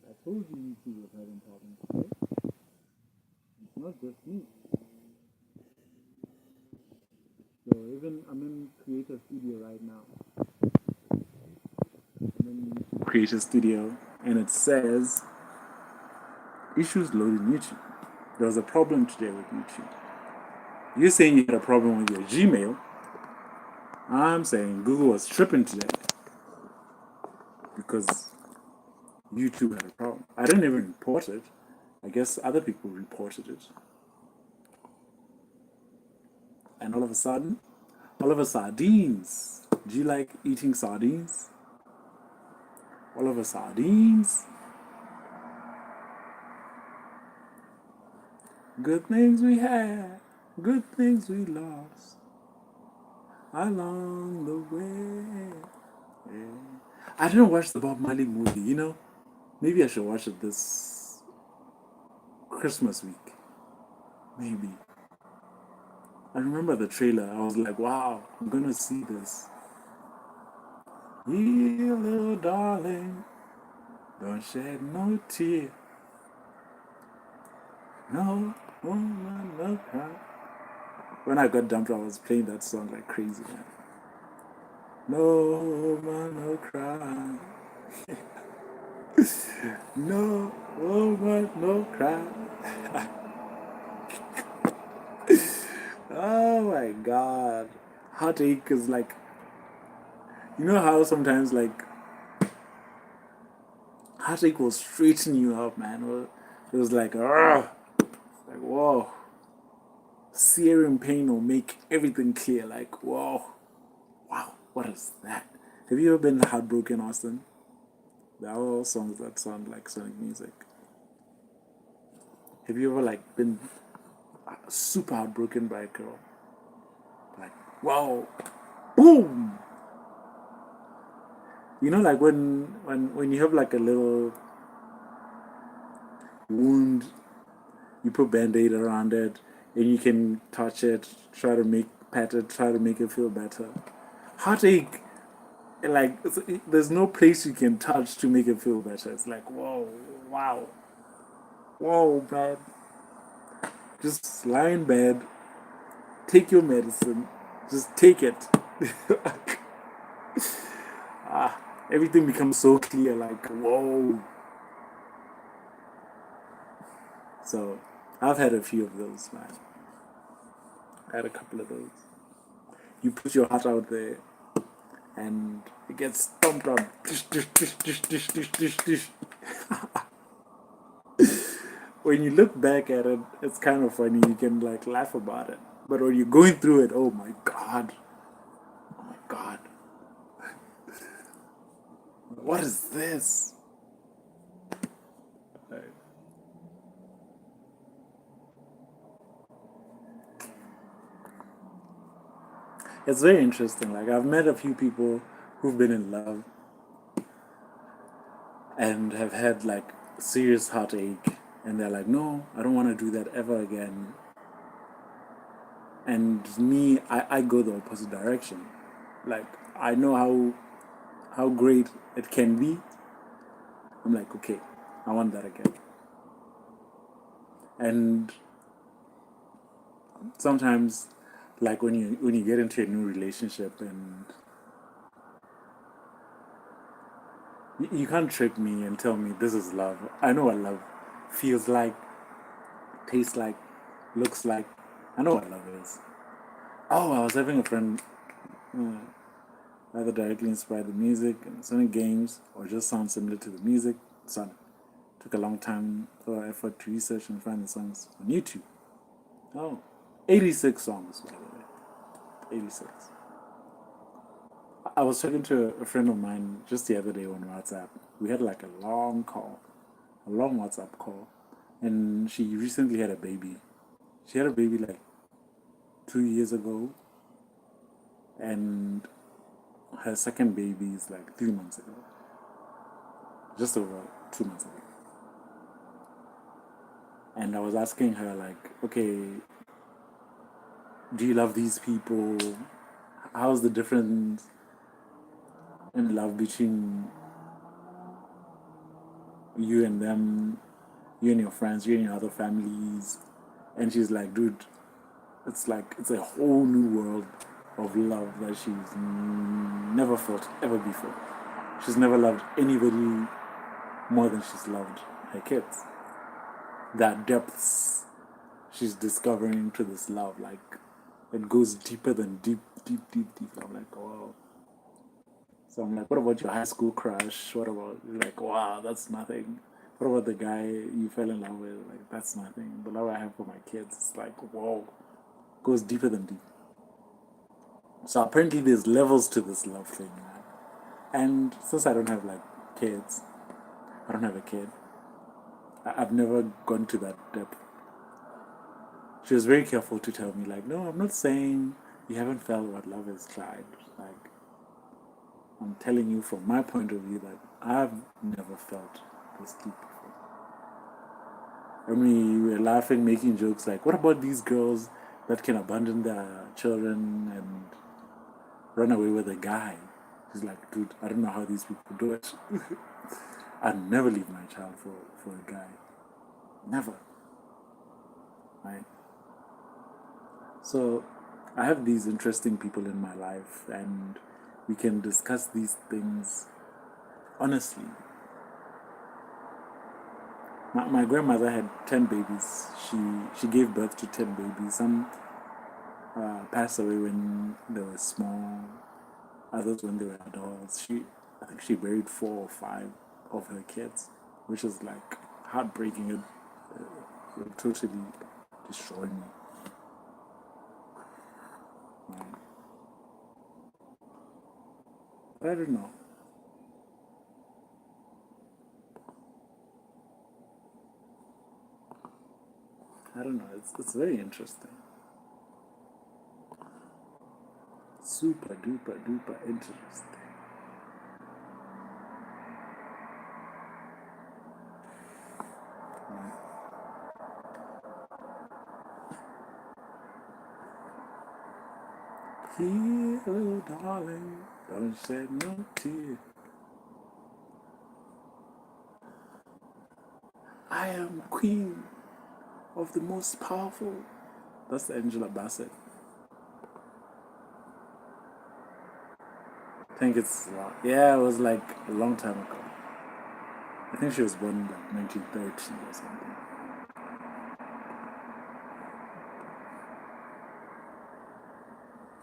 I told you YouTube was having problems today. It's not just me. So even I'm in Creator Studio right now. I'm in YouTube Creator Studio and it says issues loading YouTube. There was a problem today with YouTube. You're saying you had a problem with your Gmail. I'm saying Google was tripping today because YouTube had a problem. I didn't even report it. I guess other people reported it. And all of a sudden, sardines. Do you like eating sardines? All of a sardines. Good things we had, good things we lost along the way. Yeah. I didn't watch the Bob Marley movie, you know? Maybe I should watch it this Christmas week. Maybe. I remember the trailer. I was like, wow, I'm gonna see this. Yeah, little darling, don't shed no tear. No woman, no cry. When I got dumped, I was playing that song like crazy, man. No man, no cry. No woman, no cry. Oh my god. Heartache is like, you know how sometimes like heartache will straighten you up, man. It was like, ugh. Like, whoa. Searing pain will make everything clear. Like, whoa. Wow, what is that? Have you ever been heartbroken, Austin? There are all songs that sound like sonic music. Have you ever like been super heartbroken by a girl? Like, wow, boom! You know, like when you have like a little wound, you put band-aid around it, and you can touch it, try to make pat it, try to make it feel better. Heartache, like there's no place you can touch to make it feel better. It's like, whoa, wow, whoa, man. Just lie in bed, take your medicine, just take it. Everything becomes so clear, like, whoa. So, I've had a few of those, man. I had a couple of those. You put your heart out there, and it gets stomped on. When you look back at it, it's kind of funny. You can, like, laugh about it. But when you're going through it, oh my god. Oh my god. What is this? Right. It's very interesting. Like, I've met a few people who've been in love and have had like serious heartache, and they're like, no, I don't want to do that ever again. And me, I go the opposite direction. Like, I know how great it can be. I'm like, okay, I want that again. And sometimes, like when you get into a new relationship, and you can't trick me and tell me this is love. I know what love feels like, tastes like, looks like. I know what love is. Oh, I was having a friend either directly inspired the music and Sonic games or just sound similar to the music. Sonic. Took a long time for effort to research and find the songs on YouTube. Oh, 86 songs, by the way. 86. I was talking to a friend of mine just the other day on WhatsApp. We had like a long call, a long WhatsApp call, and she recently had a baby. She had a baby like 2 years ago, and her second baby is like 3 months ago, just over 2 months ago. And I was asking her, like, okay, do you love these people? How's the difference in love between you and them, you and your friends, you and your other families? And she's like, dude, it's like, it's a whole new world of love that she's never felt ever before. She's never loved anybody more than she's loved her kids. That depths she's discovering to this love, like, it goes deeper than deep, deep, deep, deep. I'm like, wow. So I'm like, what about your high school crush? What about, like, wow, that's nothing. What about the guy you fell in love with? Like, that's nothing. The love I have for my kids, it's like, whoa, goes deeper than deep. So apparently there's levels to this love thing, man. And since I don't have like kids, I don't have a kid. I've never gone to that depth. She was very careful to tell me, like, no, I'm not saying you haven't felt what love is, Clyde. Like, I'm telling you from my point of view that I've never felt this deep before. And we were laughing, making jokes like, what about these girls that can abandon their children and run away with a guy? She's like, dude, I don't know how these people do it. I'd never leave my child for a guy. Never. Right? So I have these interesting people in my life, and we can discuss these things honestly. My grandmother had 10 babies. She gave birth to 10 babies. Some passed away when they were small, others when they were adults. I think she buried 4 or 5 of her kids, which is like heartbreaking. It totally destroyed me. I don't know. I don't know. It's very interesting. Super duper duper interesting. Here, little darling, don't shed no tear. I am queen of the most powerful. That's Angela Bassett. I think it's yeah, it was like a long time ago. I think she was born in like 1930 or something.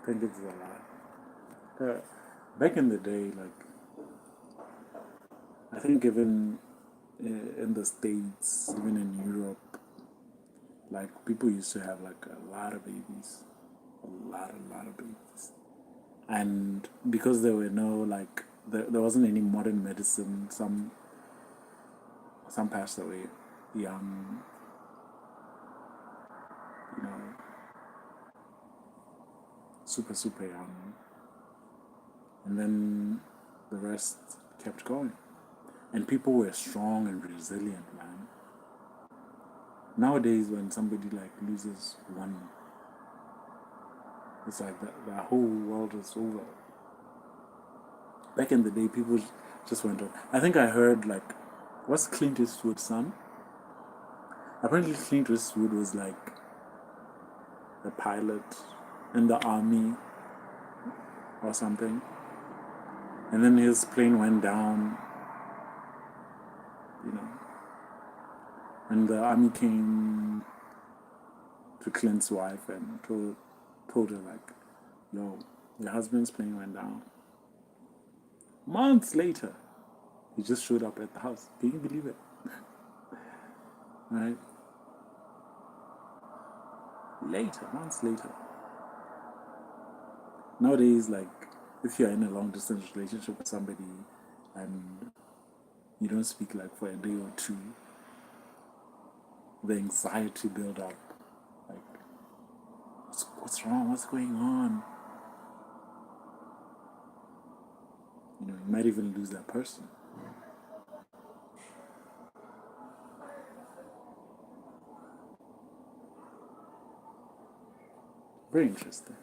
I think it's a lot. Back in the day, like I think even in the States, even in Europe, like people used to have like a lot of babies, a lot of babies, and because there were no like there wasn't any modern medicine. Some passed away young, you know, super young, and then the rest kept going, and people were strong and resilient, man. Nowadays, when somebody like loses one, it's like the whole world is over. Back in the day, people just went on. I think I heard like, what's Clint Eastwood's son? Apparently, Clint Eastwood was like a pilot in the army or something, and then his plane went down, you know, and the army came to Clint's wife and told her like, "Yo, your husband's plane went down." Months later, he just showed up at the house. Can you believe it? Right? Months later. Nowadays, like, if you're in a long distance relationship with somebody and you don't speak like for a day or two, the anxiety build up. Like, what's wrong? What's going on? You know, you might even lose that person. Very interesting.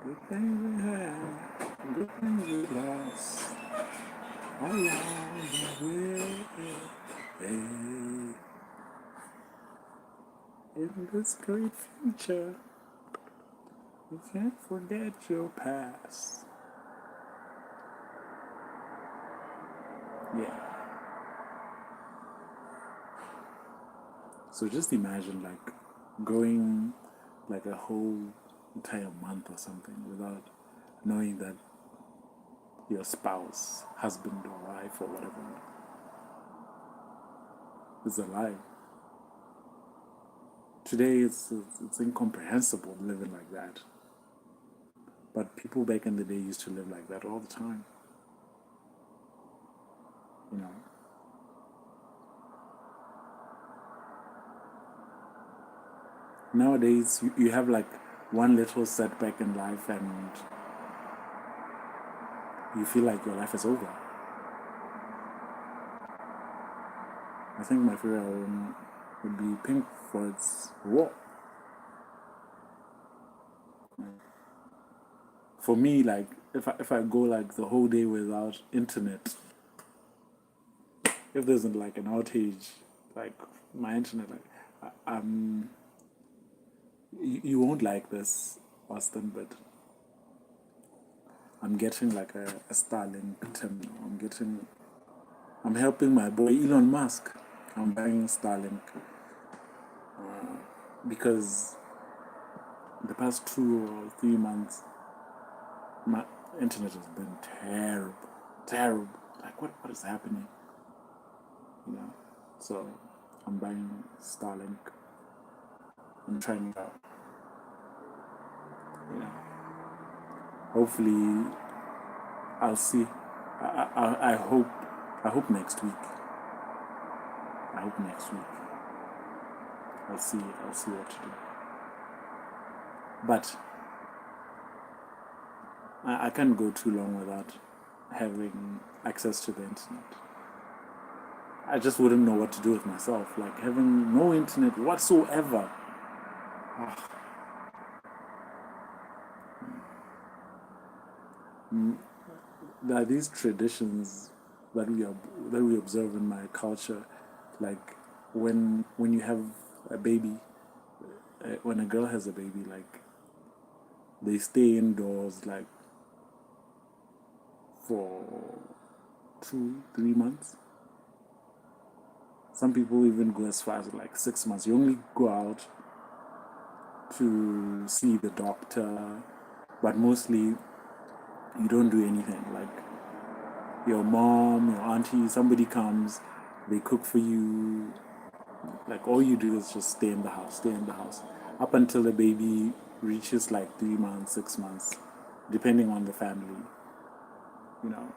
Good things we have, good things we lost, along the way. In this great future, you can't forget your past. Yeah. So just imagine like going like a whole entire month or something without knowing that your spouse, husband or wife or whatever, is alive. Today it's incomprehensible living like that. But people back in the day used to live like that all the time. You know. Nowadays you have like one little setback in life and you feel like your life is over. I think my favorite album would be Pink Floyd's War. For me, like if I go like the whole day without internet, if there's like an outage, like my internet, like you won't like this, Austin, but I'm getting like a Starlink terminal. I'm helping my boy Elon Musk. I'm buying Starlink because the past 2 or 3 months, my internet has been terrible, terrible. Like what is happening? You know. So I'm buying Starlink. I'm trying it out. You know. Hopefully, I'll see. I hope. I hope next week. I hope next week. I'll see. I'll see what to do. But I can't go too long without having access to the internet. I just wouldn't know what to do with myself. Like having no internet whatsoever. Ah. There are these traditions that we observe in my culture, like when you have a baby, when a girl has a baby, like they stay indoors like for 2-3 months. Some people even go as far as like 6 months. You only go out to see the doctor, but mostly you don't do anything. Like your mom, your auntie, somebody comes, they cook for you. Like all you do is just stay in the house, up until the baby reaches like 3 months, 6 months, depending on the family, you know.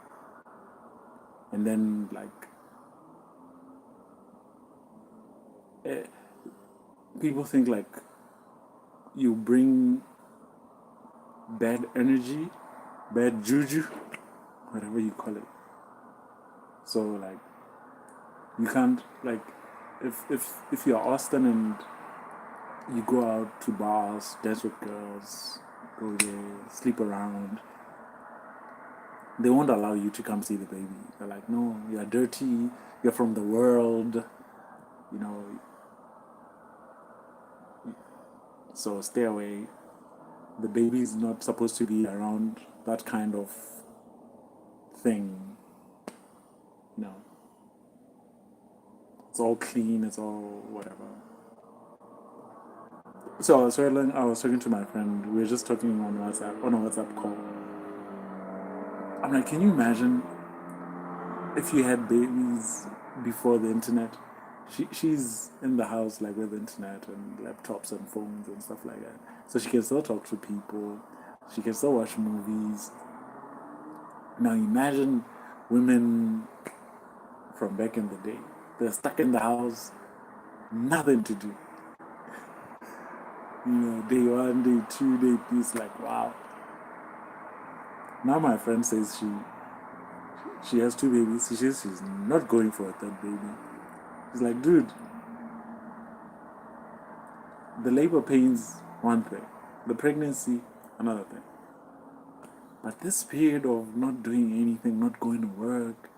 And then like people think like you bring bad energy, bad juju, whatever you call it. So like you can't like if you're Austin and you go out to bars, dance with girls, go there, sleep around, they won't allow you to come see the baby. They're like, no, you're dirty, you're from the world, you know. So stay away. The baby is not supposed to be around that kind of thing, you know. It's all clean, it's all whatever. So I was talking to my friend. We were just talking on WhatsApp, on a WhatsApp call. I'm like, can you imagine if you had babies before the internet? She's in the house like with internet and laptops and phones and stuff like that. So she can still talk to people. She can still watch movies. Now imagine women from back in the day. They're stuck in the house, nothing to do. You know, day 1, day 2, day 3, it's like, wow. Now my friend says she has 2 babies. She says she's not going for a third baby. She's like, dude, the labor pains one thing, the pregnancy another thing. But this period of not doing anything, not going to work,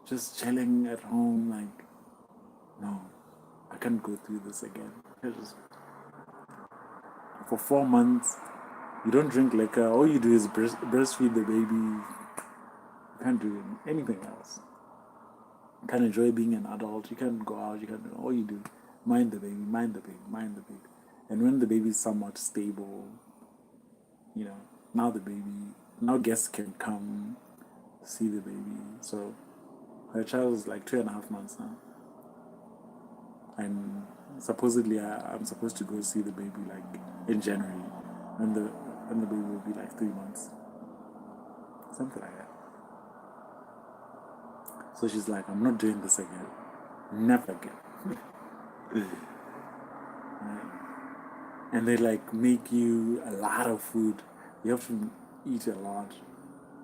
just chilling at home, like, no, I can't go through this again. For 4 months, you don't drink liquor. All you do is breastfeed the baby. You can't do anything else. You can't enjoy being an adult. You can't go out. You can't do all you do. Mind the baby, mind the baby, mind the baby. And when the baby is somewhat stable, you know, now guests can come see the baby. So her child is like 2.5 months now. And supposedly I'm supposed to go see the baby like in January. And the baby will be like 3 months. Something like that. So she's like, I'm not doing this again. Never again. And they like make you a lot of food. You have to eat a lot,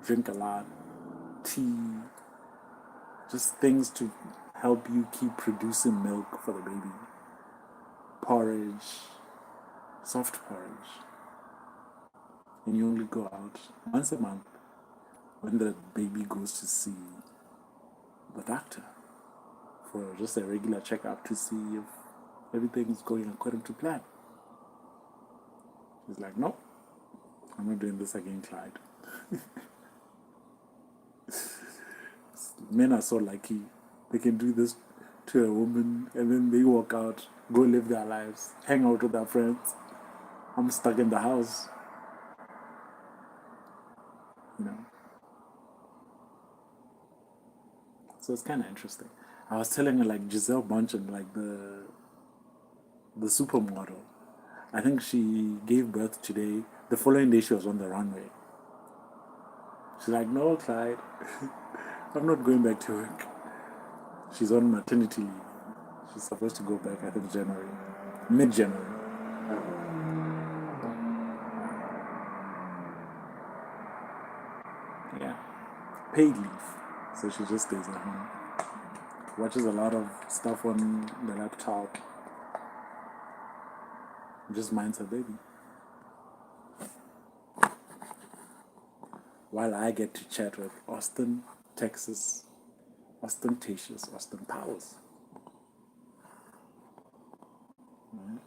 drink a lot, tea, just things to help you keep producing milk for the baby. Porridge, soft porridge. And you only go out once a month when the baby goes to see the doctor. for just a regular checkup to see if everything is going according to plan. She's like, no, I'm not doing this again, Clyde. Men are so lucky. They can do this to a woman and then they walk out, go live their lives, hang out with their friends. I'm stuck in the house. You know. So it's kind of interesting. I was telling her, like, Giselle Bundchen, like the supermodel. I think she gave birth today. The following day she was on the runway. She's like, no, Clyde, I'm not going back to work. She's on maternity leave. She's supposed to go back, I think, January. Mid-January. Yeah. Paid leave. So she just stays at home. Watches a lot of stuff on the laptop. Just minds her baby. While I get to chat with Austin, Texas, ostentatious Austin Powers. Right.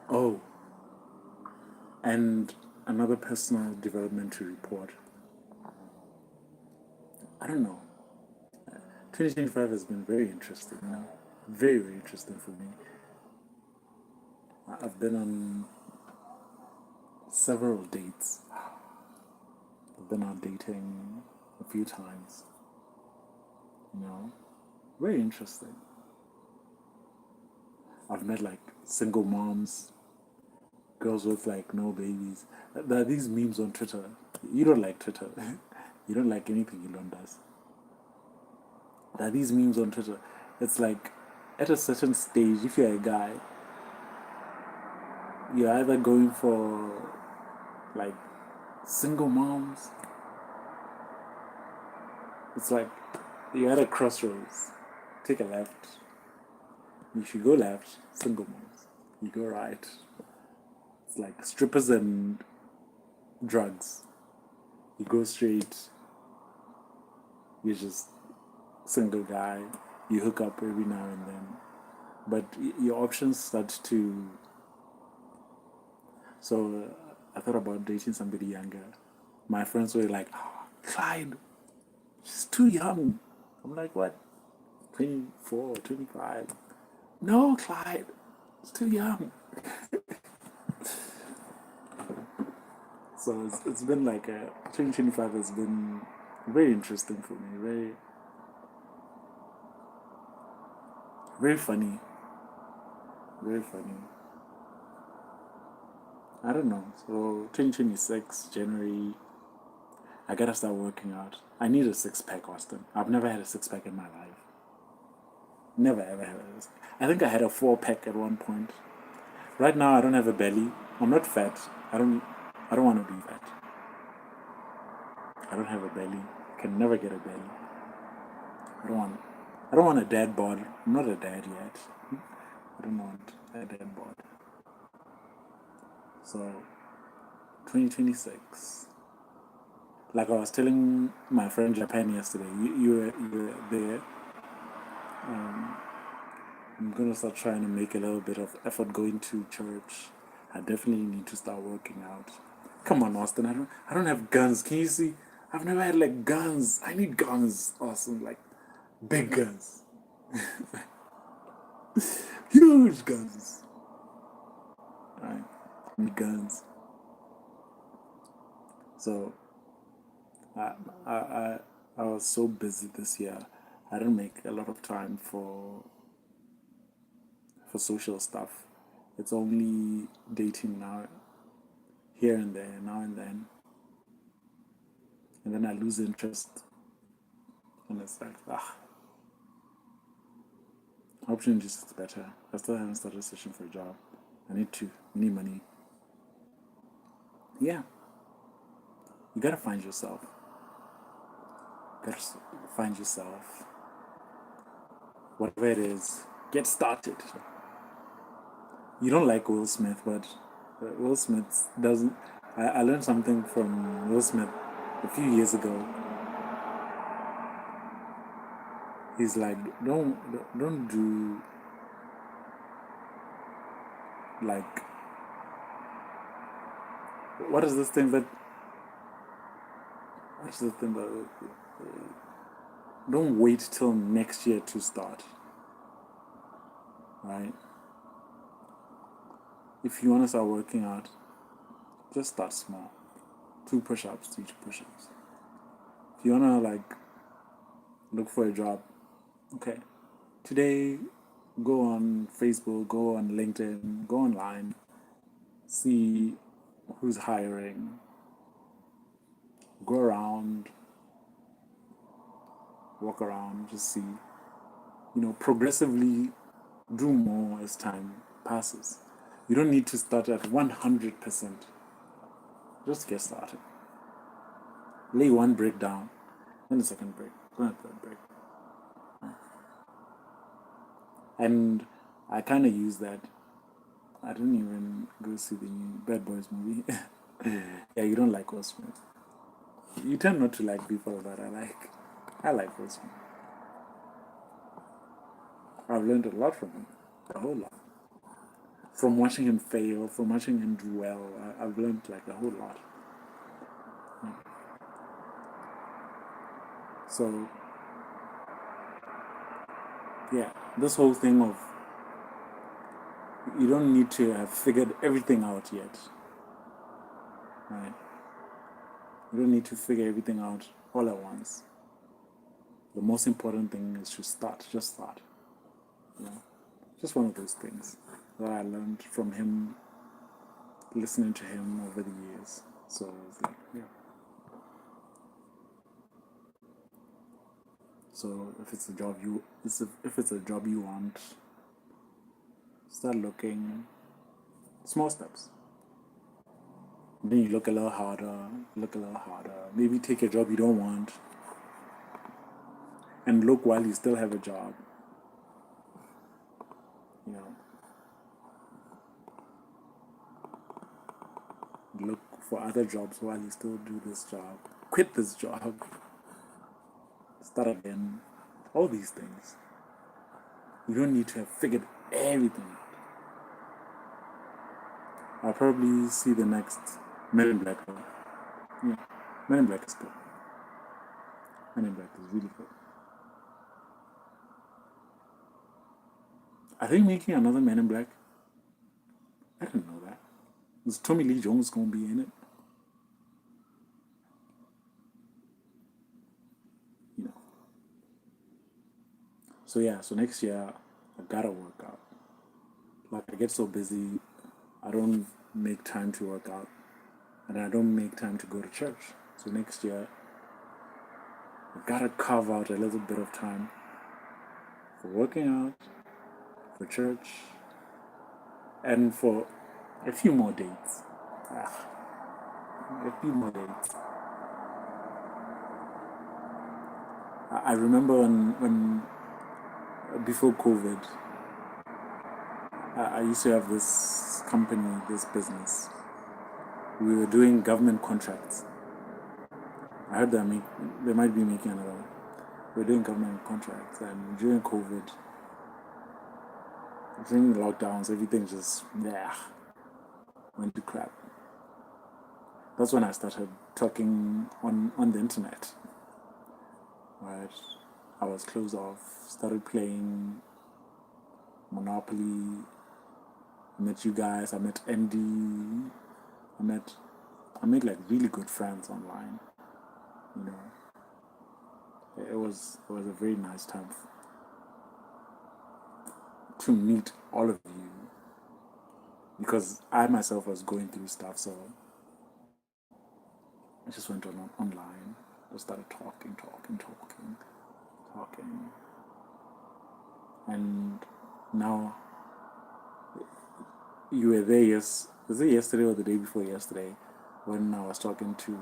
Oh, and another personal development to report. I don't know. 2025 has been very interesting, you know? Very, very interesting for me. I've been on several dates. I've been out dating a few times. You know? Very interesting. I've met like single moms, girls with like no babies. There are these memes on Twitter. You don't like Twitter. You don't like anything Elon does. There are these memes on Twitter. It's like at a certain stage, if you're a guy, you're either going for like single moms. It's like you're at a crossroads. Take a left. If you go left, single moms. You go right. It's like strippers and drugs. You go straight. You're just single guy. You hook up every now and then. But your options start to. So I thought about dating somebody younger. My friends were like, oh, Clyde, she's too young. I'm like, what? 24, 25. No, Clyde, it's too young. So it's been like 2025 has been very interesting for me. Very, very funny. Very funny. I don't know. So 2026, January, I gotta start working out. I need a six pack, Austin. I've never had a six pack in my life. Never ever had it. I think I had a 4 pack at one point. Right now, I don't have a belly. I'm not fat. I don't. I don't want to be fat. I don't have a belly. Can never get a belly. I don't want. I don't want a dad bod. I'm not a dad yet. I don't want a dad bod. So, 2026. Like I was telling my friend Japan yesterday, you were there. I'm gonna start trying to make a little bit of effort going to church. I definitely need to start working out. Come on, Austin. I don't have guns. Can you see? I've never had like guns. I need guns, Austin. Like big guns, huge guns. Right? I need guns. So I I I I was so busy this year. I didn't make a lot of time for social stuff. It's only dating now, here and there, now and then I lose interest, and it's like, opportunities is better. I still haven't started searching for a job. I need to. I need money. Yeah, you gotta find yourself. Gotta find yourself. Whatever it is, get started. You don't like Will Smith, but Will Smith doesn't. I learned something from Will Smith. a few years ago, he's like, don't do like, what is this thing that what's the thing that don't wait till next year to start, right? If you want to start working out, just start small. 2 push-ups, 3 push-ups. If you want to like look for a job, okay, today go on Facebook, go on LinkedIn, go online, see who's hiring, go around, walk around, just see, progressively do more as time passes. You don't need to start at 100%. Just get started. Lay one brick down, then the second brick, then the third brick. And I kind of use that. I didn't even go see the new Bad Boys movie. Yeah, you don't like Will Smith. You tend not to like people that I like. I like Will Smith. I've learned a lot from him. A whole lot. From watching him fail, from watching him do well, I've learned like a whole lot. So, yeah, this whole thing of you don't need to have figured everything out yet, right? You don't need to figure everything out all at once. The most important thing is to start, just start. Just one of those things that I learned from him, listening to him over the years. So it's like, yeah. So if it's a job you want, start looking small steps. Then you look a little harder, Maybe take a job you don't want, and look while you still have a job. Look for other jobs while you still do this job. Quit this job. Start again. All these things. You don't need to have figured everything out. I'll probably see the next Men in Black. Yeah, Men in Black is good. Men in Black is really good. Are they making another Men in Black? I didn't know that. Is Tommy Lee Jones gonna be in it? So yeah, so next year I gotta work out. Like I get so busy, I don't make time to work out, and I don't make time to go to church. So next year I gotta carve out a little bit of time for working out, for church, and for a few more dates. A few more dates. I remember when before COVID, I used to have this company, this business. We were doing government contracts. I heard they might be making another one. We're doing government contracts, and during COVID, during lockdowns, everything just went to crap. That's when I started talking on the internet. Right, I was closed off. Started playing Monopoly. I met you guys. I met Andy. I made like really good friends online. It was a very nice time to meet all of you, because I myself was going through stuff. So I just went online. I started talking, and now you were there. Yes, was it yesterday or the day before yesterday when I was talking to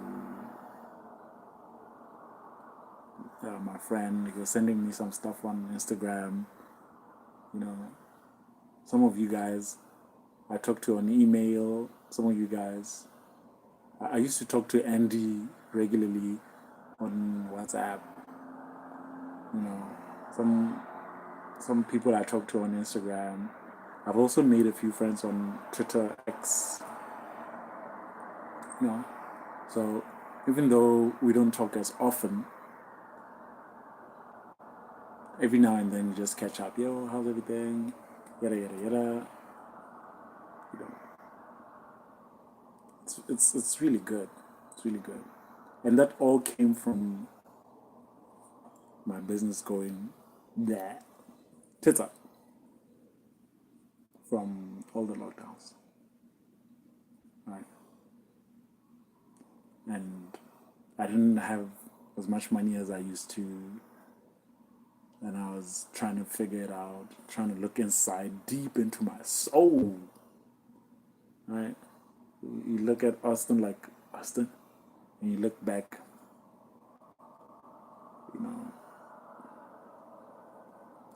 my friend? He was sending me some stuff on Instagram. Some of you guys I talked to on email. Some of you guys I used to talk to Andy regularly on WhatsApp. You know, some people I talk to on Instagram. I've also made a few friends on Twitter X. You know, so even though we don't talk as often, every now and then you just catch up. Yo, how's everything? Yada yada yada. You know, it's really good. It's really good, and that all came from my business going there, tits up from all the lockdowns, right? And I didn't have as much money as I used to, and I was trying to figure it out, trying to look inside, deep into my soul, right? You look at Austin like Austin, and you look back, you know,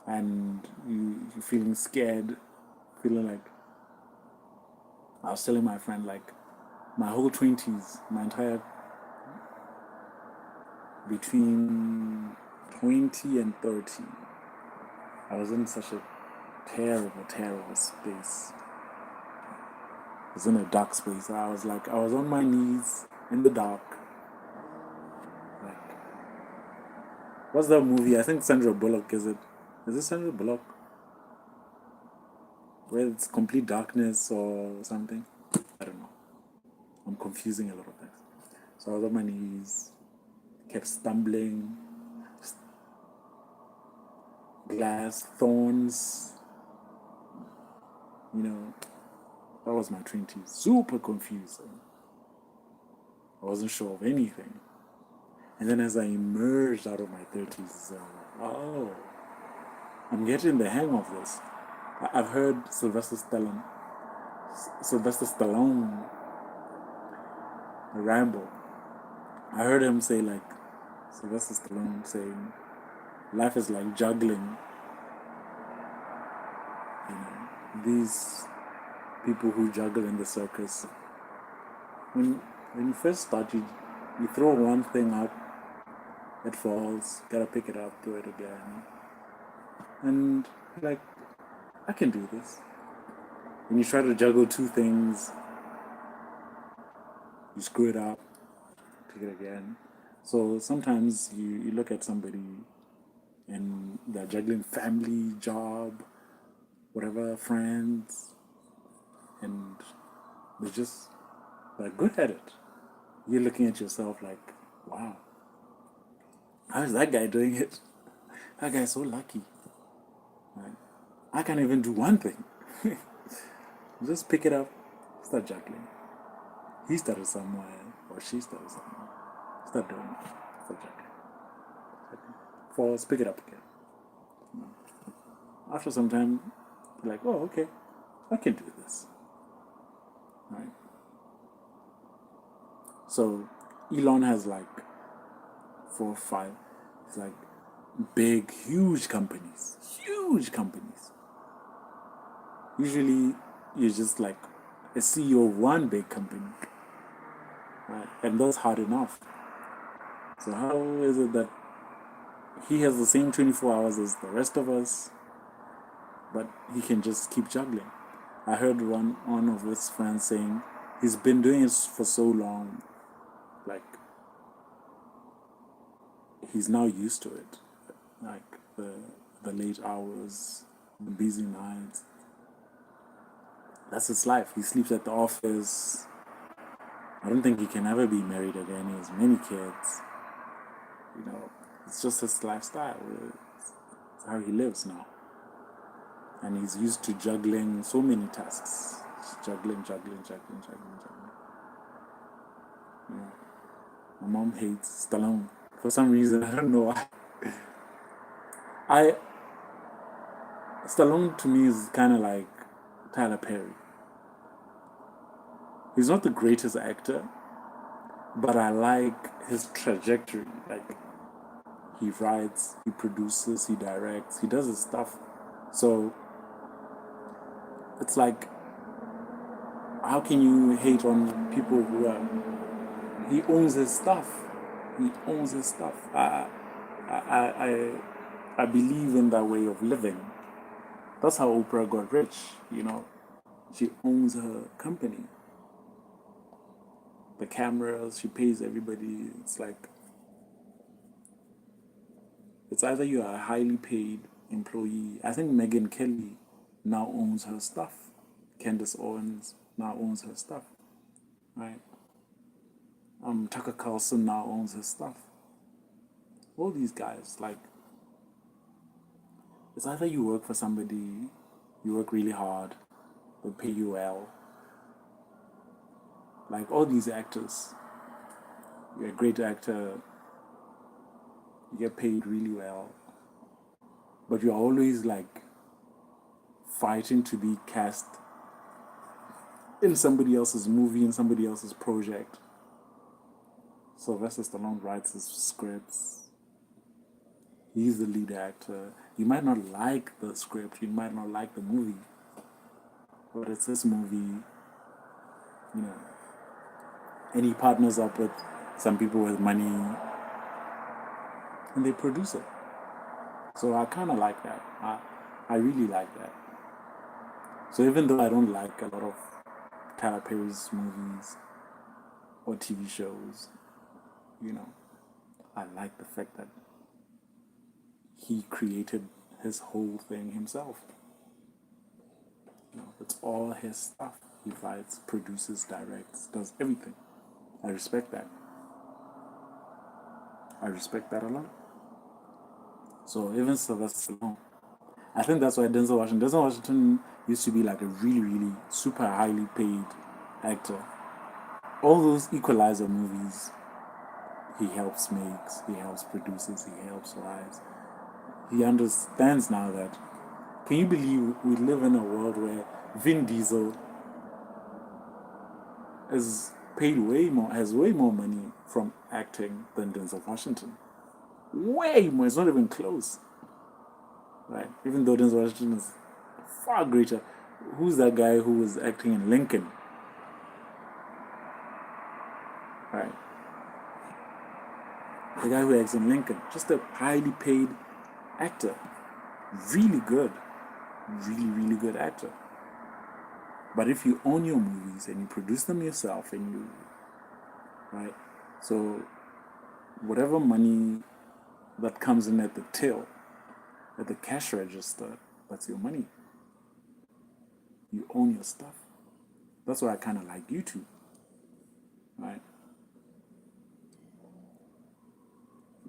and you're feeling scared, feeling like, I was telling my friend, like, my whole 20s, my entire, between 20 and 30, I was in such a terrible, terrible space. I was in a dark space. I was on my knees in the dark. Like, what's that movie? I think Sandra Bullock, is it? Is it Sandra Bullock? Where it's complete darkness or something? I don't know. I'm confusing a lot of things. So I was on my knees, kept stumbling, glass, thorns, you know. That was my 20s. Super confused. I wasn't sure of anything. And then as I emerged out of my 30s, oh, I'm getting the hang of this. I've heard Sylvester Stallone ramble. I heard him say, like, Sylvester Stallone saying, life is like juggling. You know, these people who juggle in the circus. When you first start, you throw one thing up, it falls, gotta pick it up, throw it again. And like, I can do this. When you try to juggle two things, you screw it up, pick it again. So sometimes you look at somebody and they're juggling family, job, whatever, friends, and they're good at it. You're looking at yourself like, wow, how is that guy doing it? That guy's so lucky. Right? I can't even do one thing. Just pick it up, start juggling. He started somewhere, or she started somewhere. Start doing it. Start juggling. Falls, pick it up again. After some time, you're like, oh, okay, I can do this. Right? So Elon has like 4 or 5. It's like big, huge companies. Huge companies. Usually, you're just like a CEO of one big company. Right? And that's hard enough. So how is it that he has the same 24 hours as the rest of us, but he can just keep juggling? I heard one of his friends saying he's been doing it for so long, like he's now used to it, like the late hours, the busy nights. That's his life. He sleeps at the office. I don't think he can ever be married again. He has many kids. You know, it's just his lifestyle. It's how he lives now. And he's used to juggling so many tasks. Just juggling. Yeah. My mom hates Stallone. For some reason, I don't know why. Stallone to me is kind of like Tyler Perry. He's not the greatest actor, but I like his trajectory. Like, he writes, he produces, he directs, he does his stuff. So it's like, how can you hate on people who are? He owns his stuff. He owns his stuff. I believe in that way of living. That's how Oprah got rich, you know. She owns her company. The cameras, she pays everybody. It's either you are a highly paid employee. I think Megyn Kelly now owns her stuff. Candace Owens now owns her stuff, right? Tucker Carlson now owns his stuff. All these guys, it's either you work for somebody, you work really hard, they pay you well. Like all these actors, you're a great actor, you get paid really well, but you're always fighting to be cast in somebody else's movie, in somebody else's project. Sylvester Stallone writes his scripts. He's the lead actor. You might not like the script, you might not like the movie, but it's his movie, you know. And he partners up with some people with money, and they produce it. So I kind of like that. I really like that. So even though I don't like a lot of Tyler Perry's movies or TV shows, you know, I like the fact that he created his whole thing himself. You know, it's all his stuff. He writes, produces, directs, does everything. I respect that. I respect that a lot. So even Sylvester Stallone, I think that's why Denzel Washington used to be like a really, really super highly paid actor. All those Equalizer movies, he helps makes, he helps produces, he helps writes. He understands now that. Can you believe we live in a world where Vin Diesel is paid has way more money from acting than Denzel Washington? Way more. It's not even close. Right? Even though Denzel Washington is far greater. Who's that guy who was acting in Lincoln? Right? The guy who acts in Lincoln. Just a highly paid actor. Really good. Really, really good actor. But if you own your movies and you produce them yourself and you, right? So whatever money that comes in at the till, at the cash register, that's your money. You own your stuff. That's why I kind of like YouTube, right?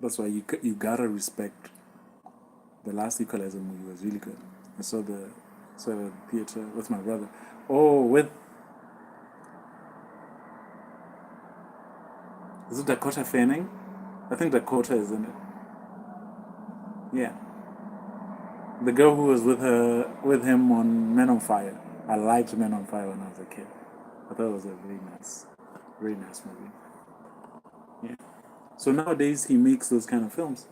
That's why you gotta respect. The last Equalizer movie was really good. I saw the theater with my brother. Oh, is it Dakota Fanning? I think Dakota is in it. Yeah, the girl who was with him on Men on Fire. I liked Men on Fire when I was a kid. I thought it was a very nice movie. Yeah. So nowadays he makes those kind of films.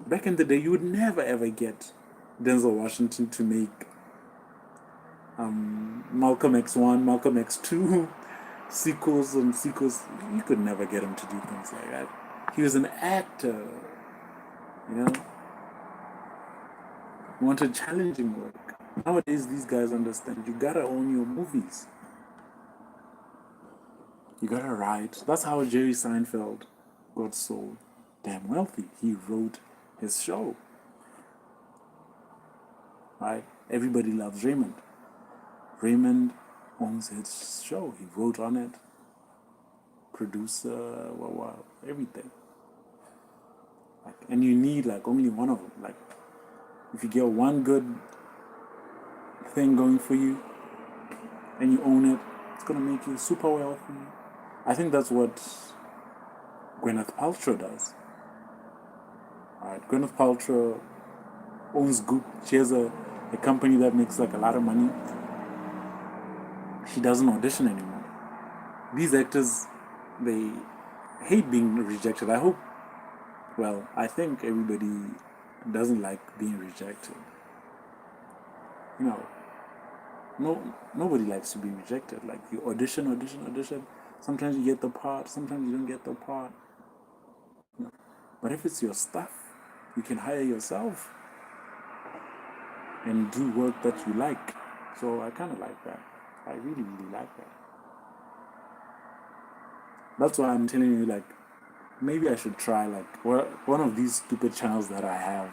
Back in the day, you would never ever get Denzel Washington to make Malcolm X1, Malcolm X2 sequels and sequels. You could never get him to do things like that. He was an actor, you know. He wanted challenging work. Nowadays, these guys understand you gotta own your movies. You gotta write. That's how Jerry Seinfeld got so damn wealthy. He wrote his show. Right? Everybody loves Raymond. Raymond owns his show. He wrote on it, producer, everything. And you need only one of them. If you get one good thing going for you and you own it, it's gonna make you super wealthy. I think that's what Gwyneth Paltrow does. Alright, Gwyneth Paltrow owns Goop. She has a company that makes a lot of money. She doesn't audition anymore. These actors, they hate being rejected. I think everybody doesn't like being rejected. Nobody likes to be rejected. You audition. Sometimes you get the part, sometimes you don't get the part. But if it's your stuff, you can hire yourself and do work that you like. So I kind of like that. I really, really like that. That's why I'm telling you, like, maybe I should try, like, one of these stupid channels that I have.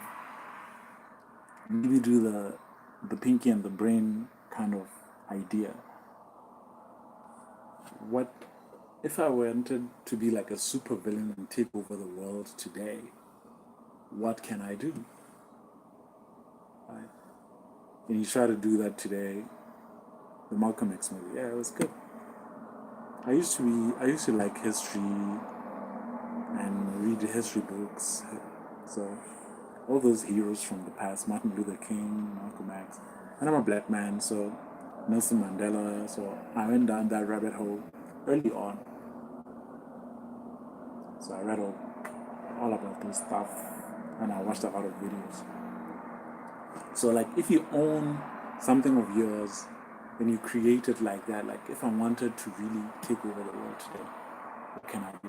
Maybe do the Pinky and the Brain kind of idea. What if I wanted to be like a super villain and take over the world today? What can I do? Right? And you try to do that today. The Malcolm X movie, yeah, it was good. I used to like history and read the history books. So all those heroes from the past, Martin Luther King, Malcolm X, and I'm a black man, so Nelson Mandela. So I went down that rabbit hole early on. So I read all about this stuff, and I watched a lot of videos. So like, if you own something of yours, and you create it like that, like if I wanted to really take over the world today, what can I do?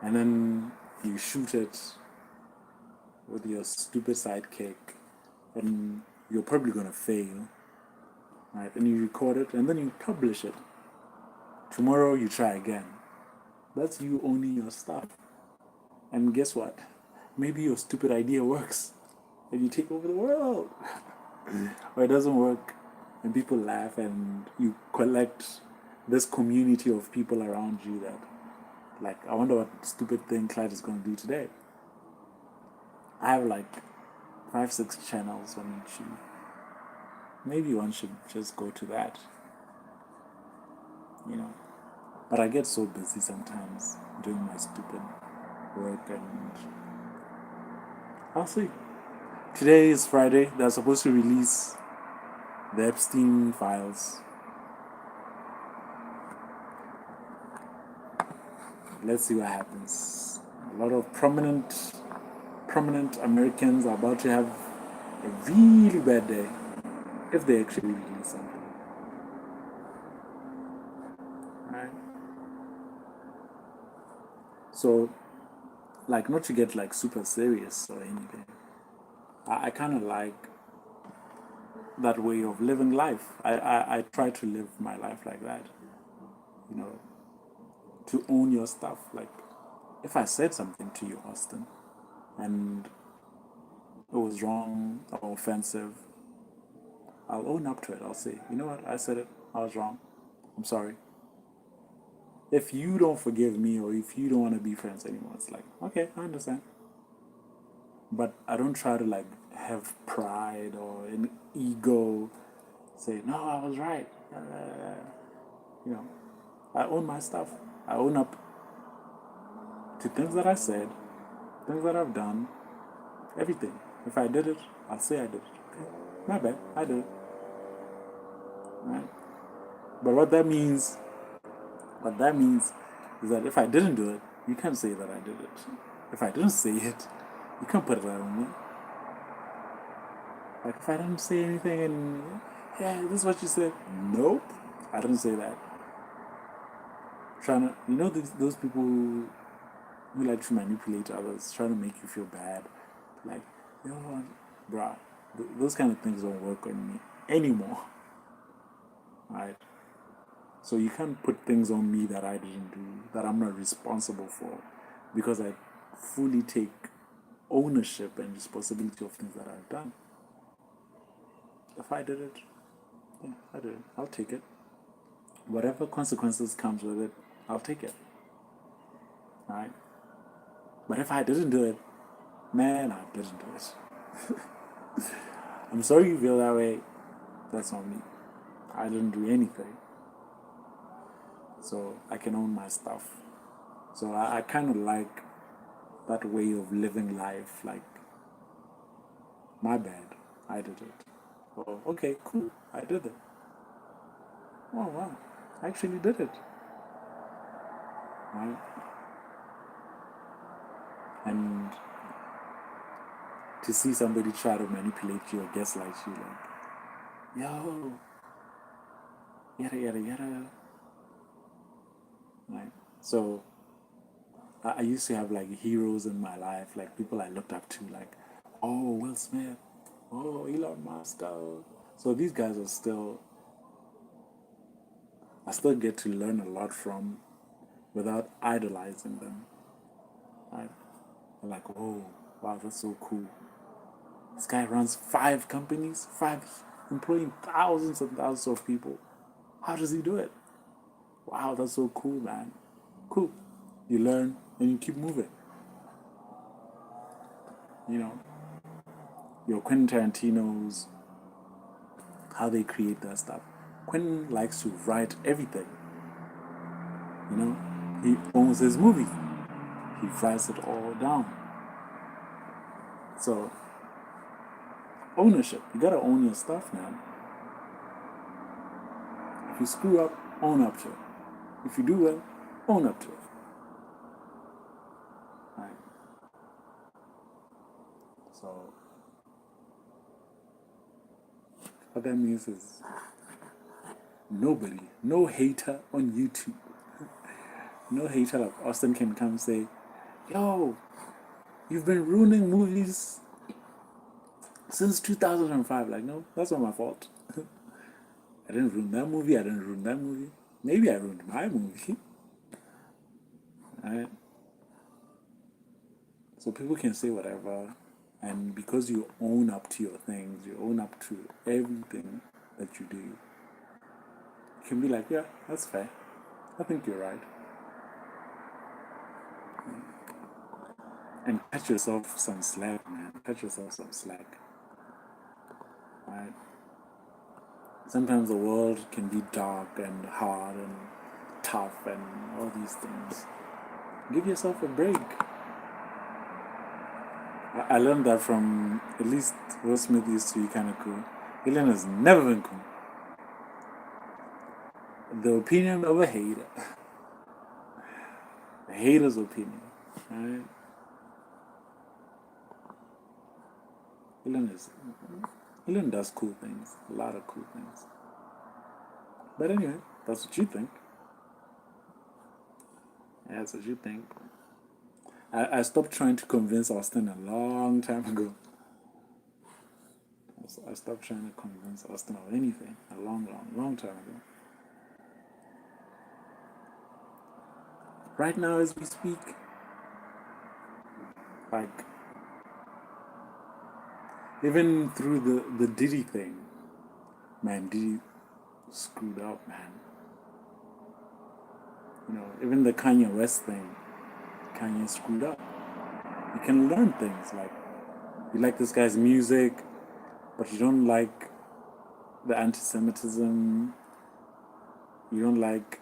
And then you shoot it with your stupid sidekick, and you're probably gonna fail, right? And you record it, and then you publish it. Tomorrow you try again. That's you owning your stuff. And guess what? Maybe your stupid idea works, and you take over the world. Or it doesn't work, and people laugh, and you collect this community of people around you that, like, I wonder what stupid thing Clyde is going to do today. I have like 5-6 channels on YouTube. Maybe one should just go to that, you know. But I get so busy sometimes doing my stupid work, and I'll see. Today is Friday. They're supposed to release the Epstein files. Let's see what happens. A lot of prominent Americans are about to have a really bad day if they actually release something. Right? So, like, not to get like super serious or anything, I kind of like that way of living life. I try to live my life like that, you know, to own your stuff. Like, if I said something to you, Austin, and it was wrong or offensive, I'll own up to it. I'll say, you know what, I said it, I was wrong, I'm sorry. If you don't forgive me, or if you don't want to be friends anymore, it's like, okay, I understand. But I don't try to like have pride or an ego, say, no, I was right. You know, I own my stuff. I own up to things that I said, things that I've done, everything. If I did it, I'll say I did it. Okay, my bad, I did it. Right? But what that means is that if I didn't do it, you can't say that I did it. If I didn't say it, you can't put it right on me. Like, if I didn't say anything and, yeah, this is what you said. Nope, I didn't say that. Trying to, you know, those people who like to manipulate others, trying to make you feel bad. Like, yo, bruh, those kind of things don't work on me anymore. Right? So you can't put things on me that I didn't do, that I'm not responsible for, because I fully take ownership and responsibility of things that I've done. If I did it, yeah, I did it. I'll take it. Whatever consequences comes with it, I'll take it. Right? But if I didn't do it, man, I didn't do it. I'm sorry you feel that way. That's on me. I didn't do anything. So I can own my stuff. So I kind of like that way of living life. Like, my bad, I did it. Oh, okay, cool, I did it. Oh, wow, I actually did it. Right? And to see somebody try to manipulate you or gaslight you, like, yo, yada, yada, yada. Right? So I used to have like heroes in my life, like people I looked up to, like, oh, Will Smith, oh, Elon Musk. Oh. So these guys are still, I still get to learn a lot from without idolizing them. Right? I'm like, oh, wow, that's so cool. This guy runs 5 companies, employing thousands and thousands of people. How does he do it? Wow, that's so cool, man. Cool. You learn and you keep moving. You know, your Quentin Tarantino's, how they create that stuff. Quentin likes to write everything. You know, he owns his movies. He writes it all down. So, ownership. You gotta own your stuff, man. If you screw up, own up to it. If you do well, own up to it. Right. So, what that means is nobody, no hater on YouTube, no hater like Austin can come say, yo, you've been ruining movies since 2005. Like, no, that's not my fault. I didn't ruin that movie. I didn't ruin that movie. Maybe I ruined my movie. Right? So people can say whatever, and because you own up to your things, you own up to everything that you do, you can be like, yeah, that's fair. I think you're right. And cut yourself some slack, man. Cut yourself some slack. Right? Sometimes the world can be dark and hard and tough and all these things. Give yourself a break. I learned that from, at least Will Smith used to be kind of cool. Alien has never been cool. The opinion of a hater. A hater's opinion. Right? Alien does cool things. A lot of cool things. But anyway, that's what you think. Yeah, that's what you think. I stopped trying to convince Austin a long time ago. I stopped trying to convince Austin of anything a long time ago. Right now, as we speak, like, even through the Diddy thing, man, Diddy screwed up, man. You know, even the Kanye West thing, Kanye screwed up. You can learn things, like, you like this guy's music, but you don't like the anti-Semitism. You don't like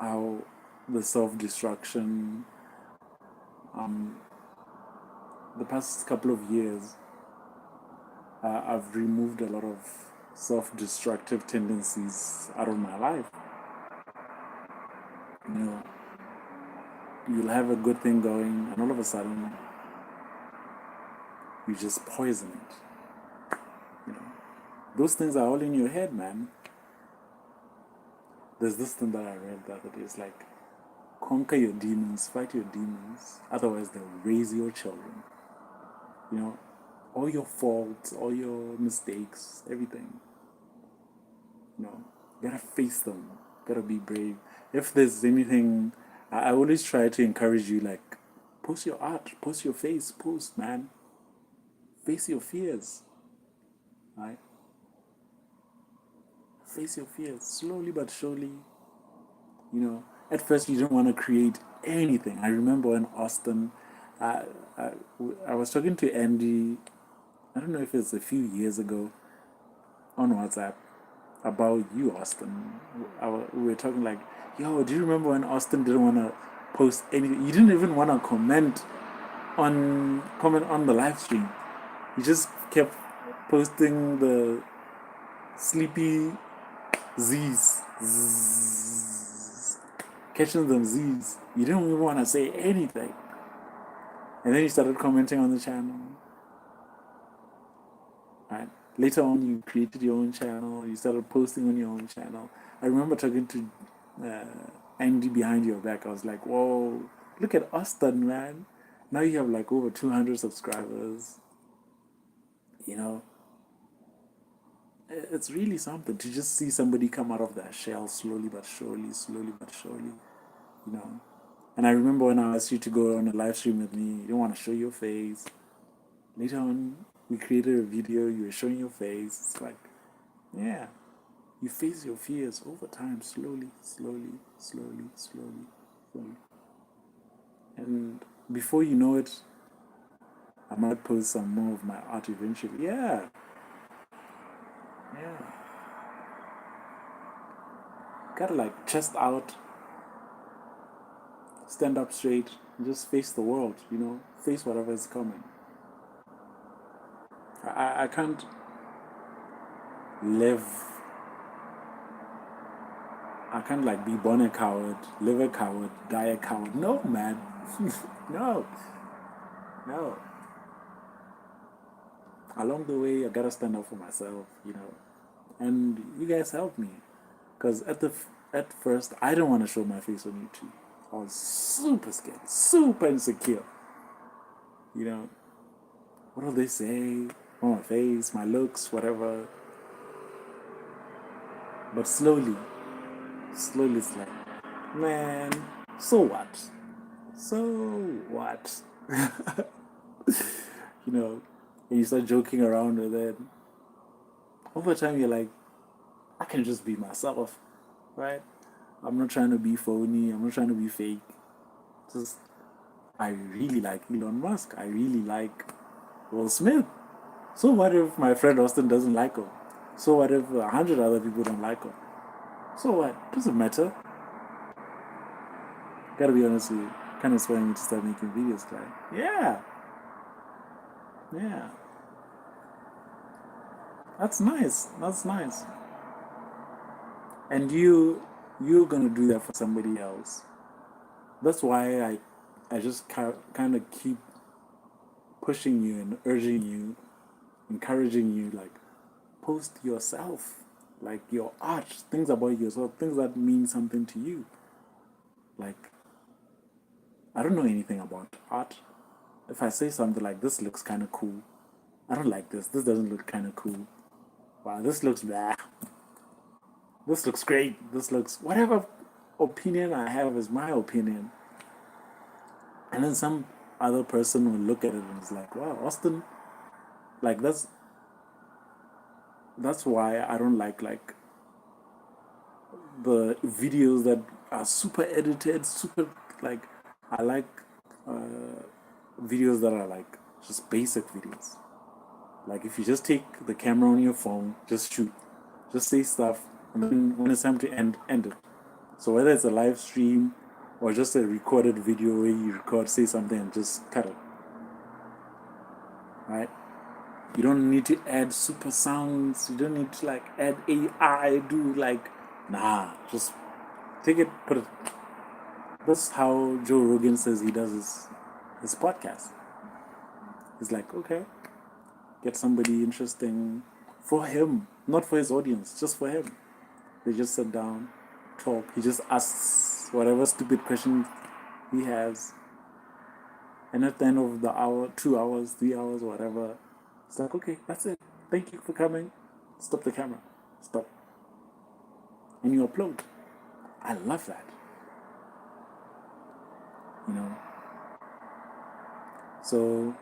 how the self-destruction. The past couple of years, I've removed a lot of self-destructive tendencies out of my life. You know, you'll have a good thing going, and all of a sudden, you just poison it. You know, those things are all in your head, man. There's this thing that I read the other day. It's like, conquer your demons, fight your demons. Otherwise, they'll raise your children. You know, all your faults, all your mistakes, everything. You know, you gotta face them. You gotta be brave. If there's anything, I always try to encourage you, like, post your art, post your face, post, man. Face your fears. Right? Face your fears. Slowly but surely. You know, at first you don't want to create anything. I remember in Austin, I, I was talking to Andy, I don't know if it's a few years ago, on WhatsApp about you, Austin. We were talking like, yo, do you remember when Austin didn't want to post anything? You didn't even want to comment on the live stream. You just kept posting the sleepy Z's. Catching them Z's. You didn't even want to say anything. And then you started commenting on the channel. Right? Later on, you created your own channel. You started posting on your own channel. I remember talking to Andy behind your back. I was like, whoa, Look at Austin, man. Now you have like over 200 subscribers. You know, it's really something to just see somebody come out of that shell slowly but surely, slowly but surely, you know. And I remember when I asked you to go on a live stream with me, you don't want to show your face. Later on, we created a video, you were showing your face. It's like, yeah, you face your fears over time, slowly, slowly, slowly, slowly, slowly. And before you know it, I might post some more of my art eventually. Yeah, yeah. Gotta like chest out, stand up straight, and just face the world, you know, face whatever is coming. I can't live, I can't like be born a coward, live a coward, die a coward. No, man. No, no. Along the way, I gotta stand up for myself, you know. And you guys help me. Because at first, I didn't want to show my face on YouTube. I was super scared, super insecure. You know, what do they say? On my face, my looks, whatever. But slowly, slowly it's like, man, so what? So what? You know, and you start joking around with it. Over time, you're like, I can just be myself, right? I'm not trying to be phony. I'm not trying to be fake. Just, I really like Elon Musk. I really like Will Smith. So what if my friend Austin doesn't like him? So what if 100 other people don't like him? So what? Doesn't matter. Gotta be honest with you. Kind of inspiring me to start making videos, guy. Yeah, yeah. That's nice. That's nice. And you're gonna do that for somebody else. That's why I just kind of keep pushing you and urging you, encouraging you, like post yourself, like your art, things about yourself, things that mean something to you. Like I don't know anything about art. If I say something like this looks kind of cool, I don't like this. This doesn't look kind of cool. Wow, this looks blah. This looks great. This looks whatever opinion I have is my opinion. And then some other person will look at it and it's like, wow, Austin, like that's why I don't like the videos that are super edited, super like I like videos that are like just basic videos. Like if you just take the camera on your phone, just shoot, just say stuff, and then when it's time to end it. So whether it's a live stream or just a recorded video where you record, say something, and just cut it, right? You don't need to add super sounds. You don't need to like add AI. Do like, nah, just take it, put it. That's how Joe Rogan says he does his podcast. He's like, okay, get somebody interesting for him, not for his audience, just for him. They just sit down, talk. He just asks whatever stupid question he has. And at the end of the hour, 2 hours, 3 hours, whatever, it's like, okay, that's it. Thank you for coming. Stop the camera. Stop. And you upload. I love that. You know? So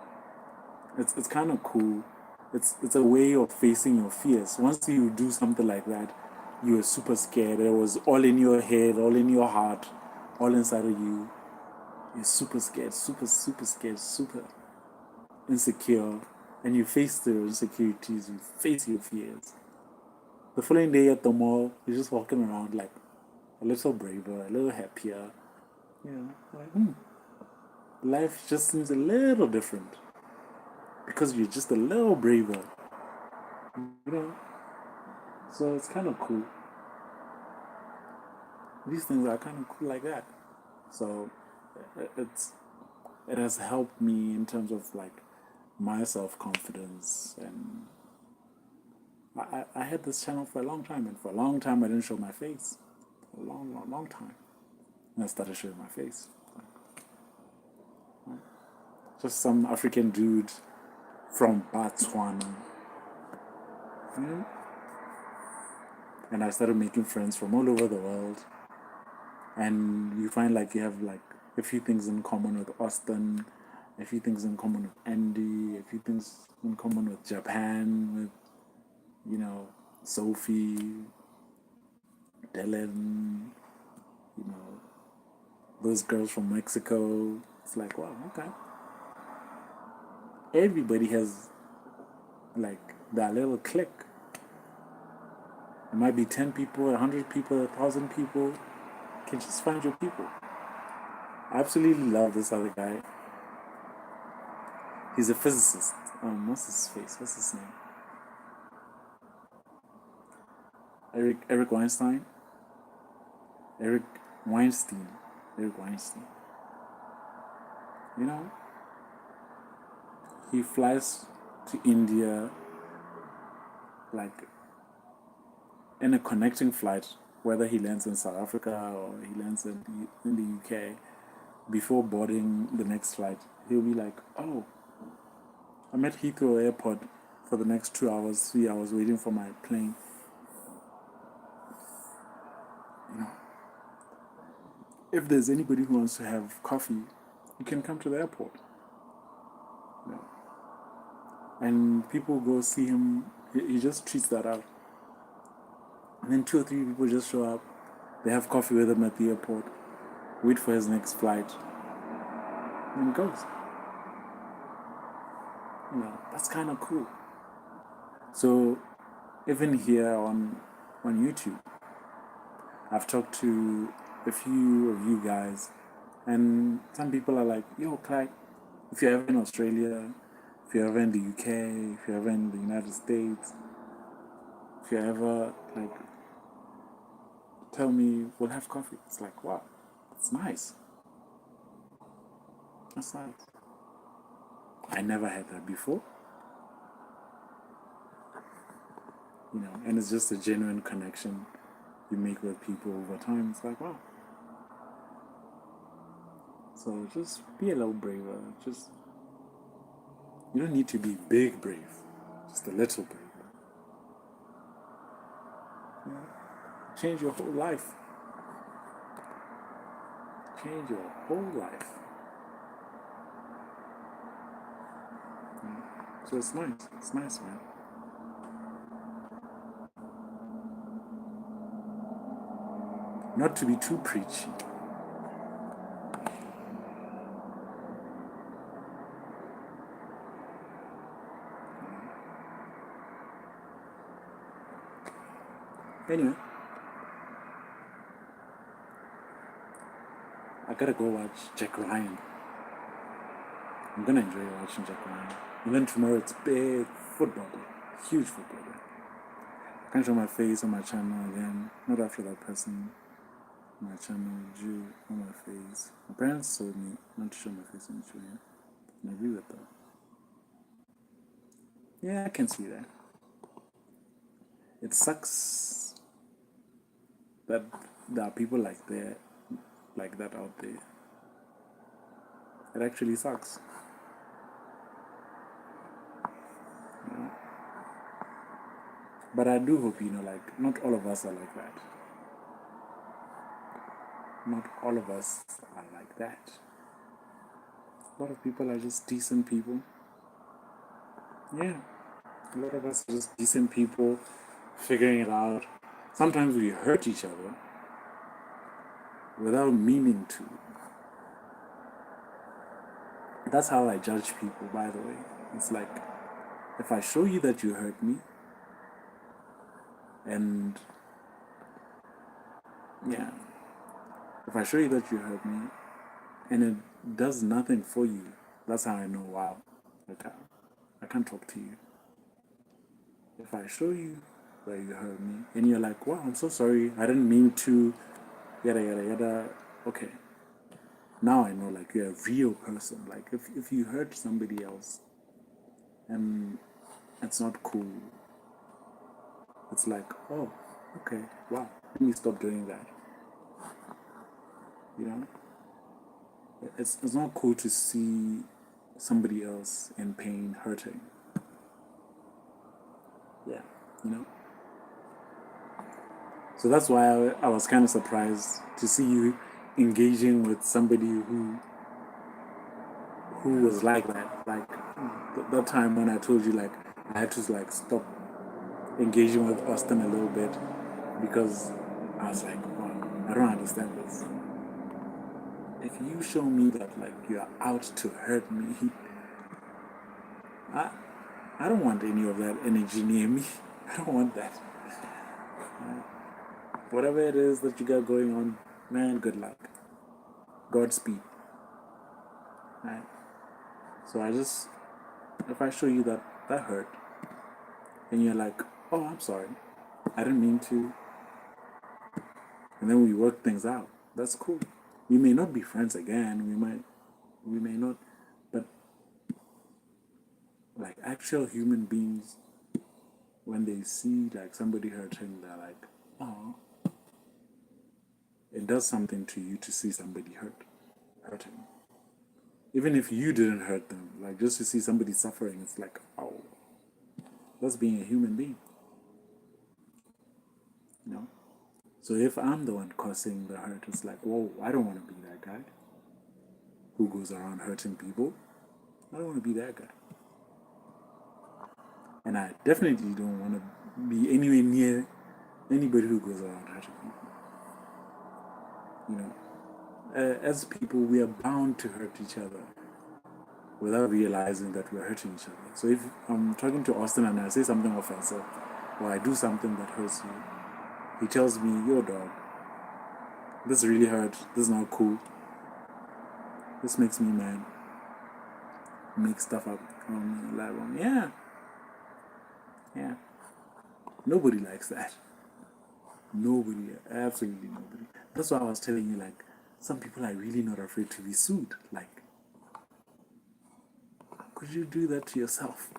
it's kind of cool. It's a way of facing your fears. Once you do something like that, you were super scared. It was all in your head, all in your heart, all inside of you. You're super scared, super, super scared, super insecure. And you face the insecurities, you face your fears. The following day at the mall, you're just walking around like a little braver, a little happier. You know, like, life just seems a little different because you're just a little braver. You know, so it's kind of cool. These things are kind of cool like that. So it has helped me in terms of like my self confidence, and I had this channel for a long time, and for a long time I didn't show my face. For a long, long, long time. And I started showing my face. just some African dude from Botswana. And I started making friends from all over the world. And you find like you have like a few things in common with Austin, a few things in common with Andy, a few things in common with Japan, with, you know, Sophie, Dylan, you know, those girls from Mexico. It's like, wow, okay. Everybody has like that little clique. It might be 10 people, 100 people, 1,000 people. You can just find your people. I absolutely love this other guy. He's a physicist. What's his face? What's his name? Eric Weinstein. Eric Weinstein. You know, he flies to India like in a connecting flight, whether he lands in South Africa or he lands in the UK. Before boarding the next flight, he'll be like, "Oh, I'm at Heathrow Airport for the next 2 hours, 3 hours waiting for my plane." You know, if there's anybody who wants to have coffee, you can come to the airport. You know? And people go see him. He just treats that out. And then 2 or 3 people just show up. They have coffee with him at the airport. Wait for his next flight. And he goes. You know, that's kind of cool. So even here on YouTube, I've talked to a few of you guys, and some people are like, "Yo, Clyde, if you're ever in Australia, if you're ever in the UK, if you're ever in the United States, if you're ever like, tell me, we'll have coffee." It's like, wow, that's nice. That's nice. I never had that before. You know, and it's just a genuine connection you make with people over time. It's like, wow. So just be a little braver. Just, you don't need to be big brave, just a little brave. You know, change your whole life. Change your whole life. So it's nice. It's nice, man. Not to be too preachy. Anyway, I gotta go watch Jack Ryan. I'm gonna enjoy watching Jack Ryan. And then tomorrow it's big football day. Huge football day. I can't show my face on my channel again. Not after that person on my channel drew on my face. My parents told me not to show my face on YouTube. And I agree with that. Yeah, I can see that. It sucks that there are people like that out there. It actually sucks. You know? But I do hope, you know, like, not all of us are like that. Not all of us are like that. A lot of people are just decent people. Yeah. A lot of us are just decent people figuring it out. Sometimes we hurt each other without meaning to. That's how I judge people, by the way. It's like, if I show you that you hurt me, and yeah, if I show you that you hurt me, and it does nothing for you, that's how I know, wow, like, I can't talk to you. If I show you that you hurt me, and you're like, wow, I'm so sorry, I didn't mean to, yada, yada, yada, okay. Now I know, like, you're a real person. Like, if you hurt somebody else, and it's not cool, it's like, oh, okay, wow, let me stop doing that. You know? It's not cool to see somebody else in pain, hurting. Yeah, you know? So that's why I was kind of surprised to see you engaging with somebody who was like that. Like that time when I told you, like, I had to like stop engaging with Austin a little bit because I was like, wow, I don't understand this. If you show me that like you're out to hurt me, I I don't want any of that energy near me. I don't want that. Whatever it is that you got going on, man, good luck. Godspeed. Right? So if I show you that that hurt, and you're like, oh, I'm sorry, I didn't mean to, and then we work things out, that's cool. We may not be friends again, we may not, but like actual human beings, when they see like somebody hurting, they're like, oh, it does something to you to see somebody hurting. Even if you didn't hurt them, like just to see somebody suffering, it's like, oh, that's being a human being, you know? So if I'm the one causing the hurt, it's like, whoa, I don't want to be that guy who goes around hurting people. I don't want to be that guy. And I definitely don't want to be anywhere near anybody who goes around hurting people. You know, as people, we are bound to hurt each other without realizing that we're hurting each other. So if I'm talking to Austin and I say something offensive, or I do something that hurts you, he tells me, yo, dog, this really hurts. This is not cool. This makes me mad. Make stuff up on me, lie wrong. Yeah. Yeah. Nobody likes that. Nobody, absolutely nobody. That's why I was telling you, like, some people are really not afraid to be sued. Like, could you do that to yourself?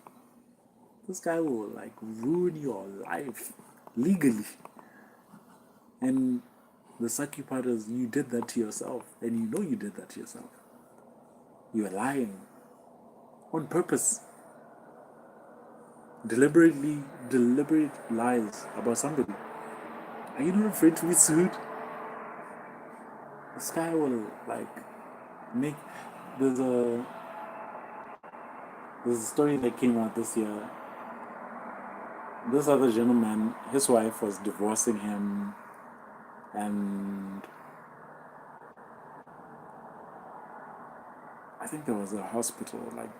This guy will, like, ruin your life legally. And the sucky part is you did that to yourself, and you know you did that to yourself. You're lying on purpose. Deliberate lies about somebody. Are you not afraid to be sued? This guy will, like, make. There's a story that came out this year. This other gentleman, his wife was divorcing him, and I think there was a hospital. Like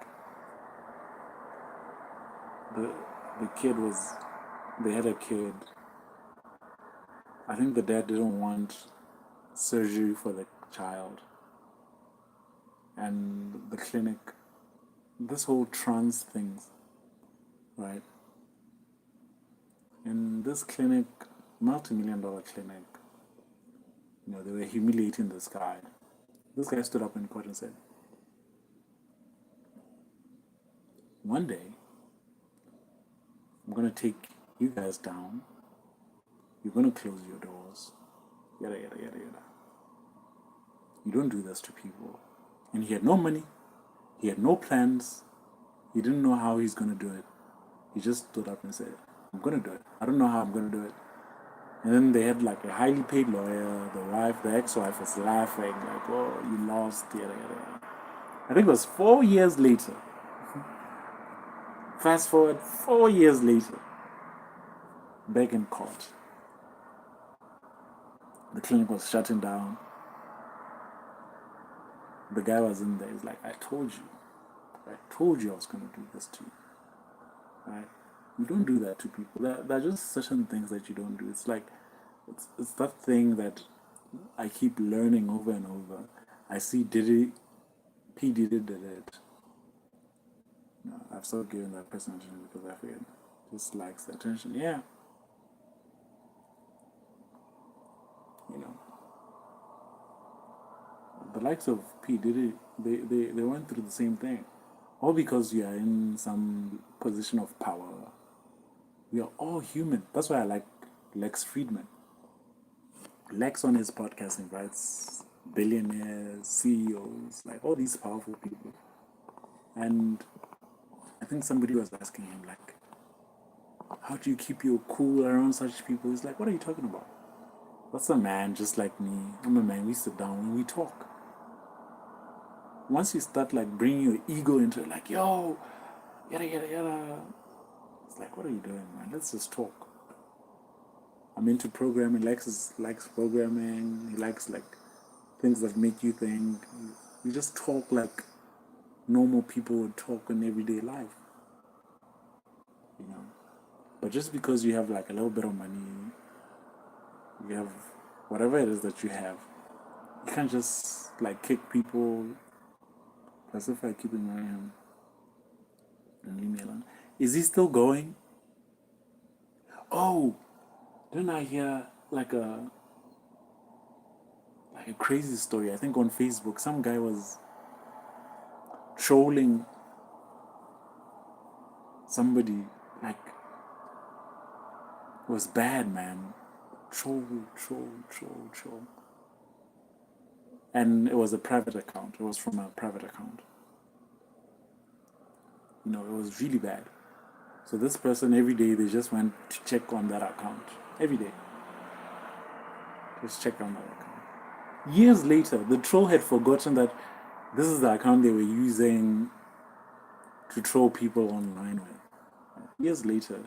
the kid was, they had a kid. I think the dad didn't want surgery for the child, and the clinic, this whole trans things, right? In this clinic, multi-million-dollar clinic, you know, they were humiliating this guy. This guy stood up in court and said, one day, I'm going to take you guys down. You're going to close your doors. Yada, yada, yada, yada. You don't do this to people. And he had no money. He had no plans. He didn't know how he's going to do it. He just stood up and said, I'm going to do it. I don't know how I'm going to do it. And then they had like a highly paid lawyer. The ex-wife was laughing, like, oh, you lost, yada, yada, yada. I think it was 4 years later. Fast forward 4 years later. Back in court. The clinic was shutting down. The guy was in there. He's like, I told you I was going to do this to you. Right? You don't do that to people. There are just certain things that you don't do. It's like, it's that thing that I keep learning over and over. I see P. Diddy did it. No, I've stopped giving that person attention because I feel just likes the attention. Yeah. You know. The likes of P. Diddy, they went through the same thing. All because you are in some position of power. We are all human. That's why I like Lex Friedman. Lex on his podcast invites billionaires, CEOs, like all these powerful people. And I think somebody was asking him, like, how do you keep your cool around such people? He's like, what are you talking about? That's a man just like me. I'm a man. We sit down and we talk. Once you start like bringing your ego into it, like, yo, yada, yada, yada. It's like, what are you doing, man? Let's just talk. I'm into programming. Likes programming. He likes like things that make you think. We just talk like normal people would talk in everyday life, you know. But just because you have like a little bit of money, you have whatever it is that you have, you can't just like kick people, pacify, keeping my hand, and leave me alone. Is he still going? Oh, didn't I hear like a crazy story? I think on Facebook, some guy was trolling somebody, like, it was bad, man. Troll. And it was a private account. It was from a private account. You know, it was really bad. So this person, every day, they just went to check on that account. Every day. Just check on that account. Years later, the troll had forgotten that this is the account they were using to troll people online with. Years later,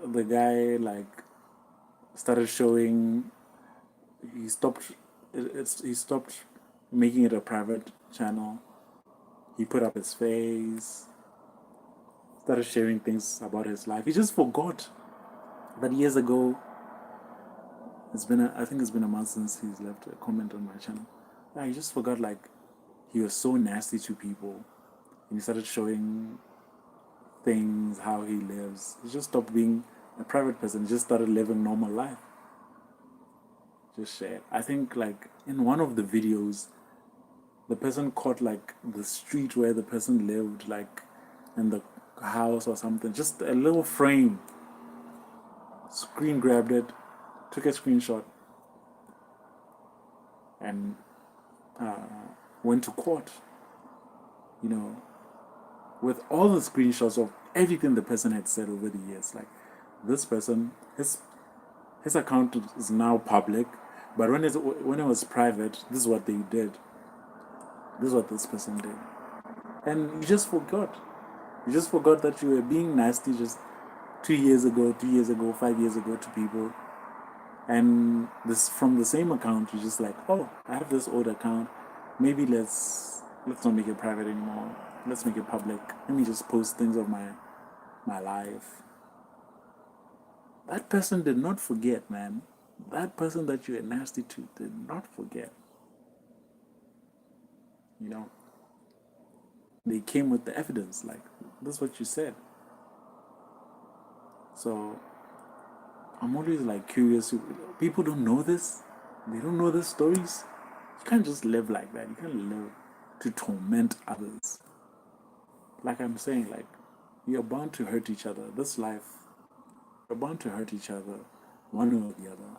the guy, like, started showing, he stopped, he stopped making it a private channel. He put up his face, started sharing things about his life. He just forgot that years ago, I think it's been a month since he's left a comment on my channel. Yeah, he just forgot, like, he was so nasty to people. And he started showing things, how he lives. He just stopped being a private person, just started living normal life. Just shared. I think, like, in one of the videos, the person caught, like, the street where the person lived, like, in the house or something. Just a little frame. Screen grabbed it, took a screenshot, and went to court. You know, with all the screenshots of everything the person had said over the years. Like, this person, his account is now public, but when it was private, this is what they did. This is what this person did, and you just forgot. You just forgot that you were being nasty just 2 years ago, 3 years ago, 5 years ago to people. And this from the same account, you're just like, oh, I have this old account. Maybe let's not make it private anymore. Let's make it public. Let me just post things of my life. That person did not forget, man. That person that you were nasty to did not forget. You know, they came with the evidence. Like, this is what you said. So I'm always like curious. People don't know this. They don't know the stories. You can't just live like that. You can't live to torment others. Like I'm saying, like, you're bound to hurt each other. This life, you're bound to hurt each other, one way or the other.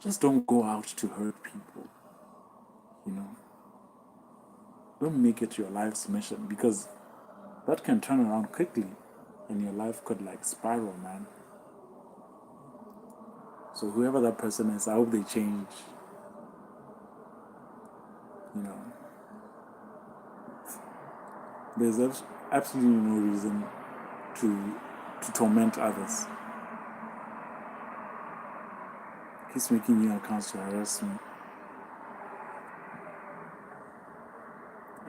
Just don't go out to hurt people. You know, don't make it your life's mission, because that can turn around quickly, and your life could like spiral, man. So whoever that person is, I hope they change. You know, there's absolutely no reason to torment others. He's making new accounts to harass me.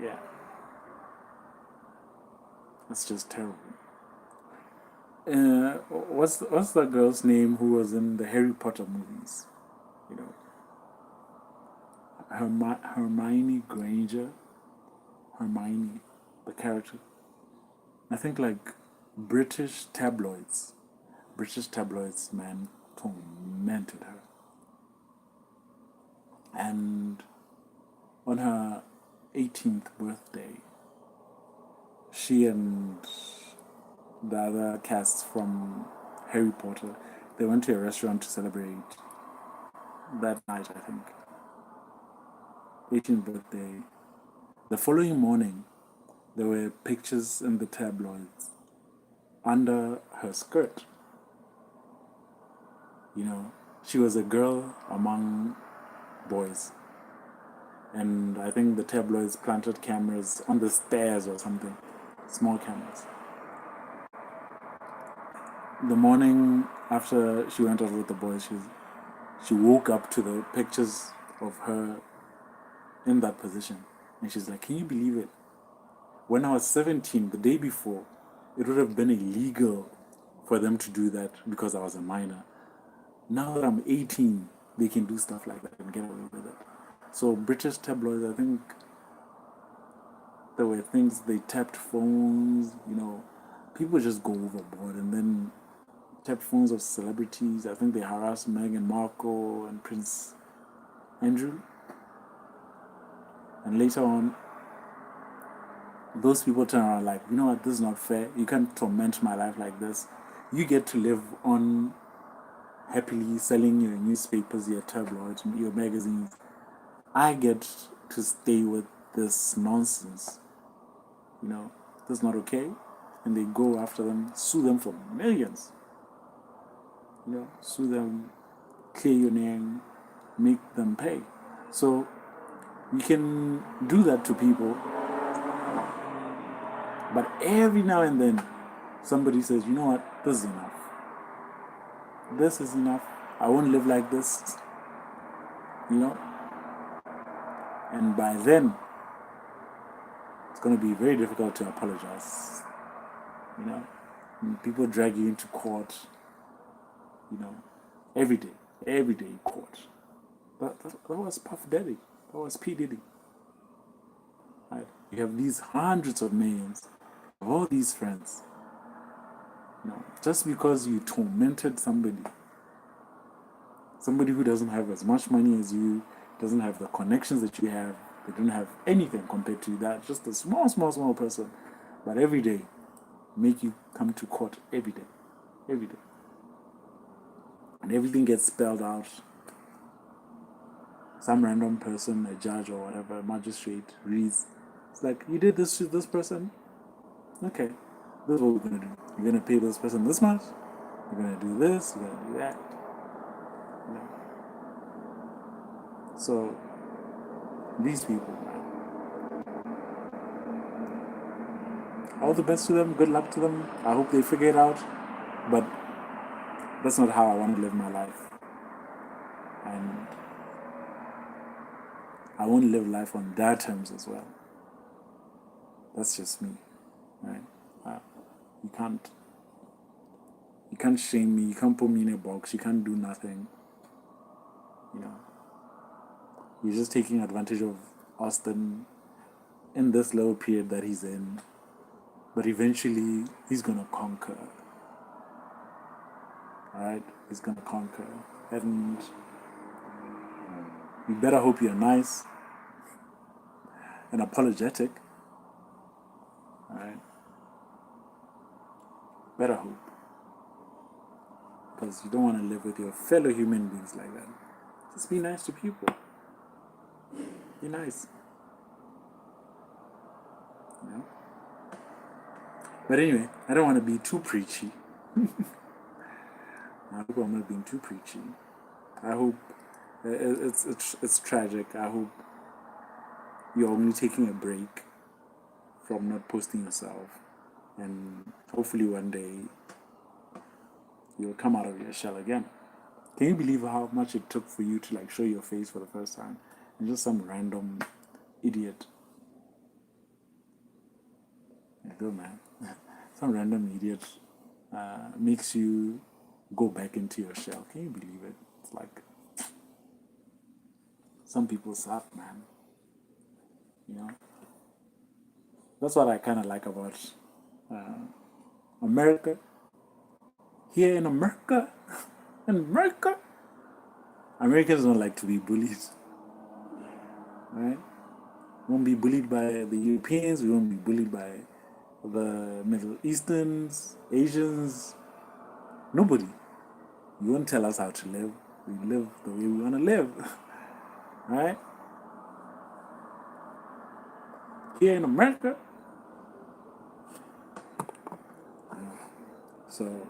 Yeah, that's just terrible. What's that girl's name who was in the Harry Potter movies? You know, Hermione Granger. Hermione, the character. I think like British tabloids, man, tormented her. And on her 18th birthday, she and the other cast from Harry Potter, they went to a restaurant to celebrate that night, I think. 18th birthday. The following morning, there were pictures in the tabloids under her skirt. You know, she was a girl among boys. And I think the tabloids planted cameras on the stairs or something, small cameras. The morning after she went out with the boys, she woke up to the pictures of her in that position. And she's like, can you believe it? When I was 17, the day before, it would have been illegal for them to do that because I was a minor. Now that I'm 18, they can do stuff like that and get away with it. So British tabloids, I think there were things, they tapped phones, you know, people just go overboard and then tapped phones of celebrities. I think they harassed Meghan Markle and Prince Andrew. And later on, those people turn around like, you know what, this is not fair. You can't torment my life like this. You get to live on happily selling your newspapers, your tabloids, your magazines. I get to stay with this nonsense. You know, that's not okay. And they go after them, sue them for millions. You know, sue them, clear your name, make them pay. So you can do that to people, but every now and then somebody says, you know what, this is enough. This is enough. I won't live like this. You know? And by then, it's going to be very difficult to apologize. You know? And people drag you into court, you know, every day in court. That was Puff Daddy. That was P. Diddy. Right? You have these hundreds of millions of all these friends. You know, just because you tormented somebody who doesn't have as much money as you, doesn't have the connections that you have, they don't have anything compared to that, just a small person, but every day, make you come to court every day. And everything gets spelled out. Some random person, a judge or whatever, a magistrate, reads. It's like, you did this to this person? Okay, this is what we're going to do. You're going to pay this person this much. You're going to do this, you're going to do that. You know? So, these people, man. All the best to them, good luck to them. I hope they figure it out. But that's not how I want to live my life. And I won't live life on their terms as well. That's just me, right? You can't shame me. You can't put me in a box. You can't do nothing. You know, you're just taking advantage of Austin in this little period that he's in. But eventually, he's gonna conquer. Alright? He's gonna conquer. And you better hope you're nice and apologetic. Alright? Better hope. Because you don't want to live with your fellow human beings like that. Just be nice to people. Be nice. You know? But anyway, I don't want to be too preachy. I hope I'm not being too preachy. I hope it's tragic. I hope you're only taking a break from not posting yourself, and hopefully one day you'll come out of your shell again. Can you believe how much it took for you to like show your face for the first time, and just some random idiot? Go, man. Some random idiot makes you go back into your shell. Can you believe it? It's like some people suck, man. You know, that's what I kind of like about America. Here in America, Americans don't like to be bullied, right? We won't be bullied by the Europeans. We won't be bullied by the Middle Easterns, Asians. Nobody. You won't tell us how to live. We live the way we want to live, right? Here in America, So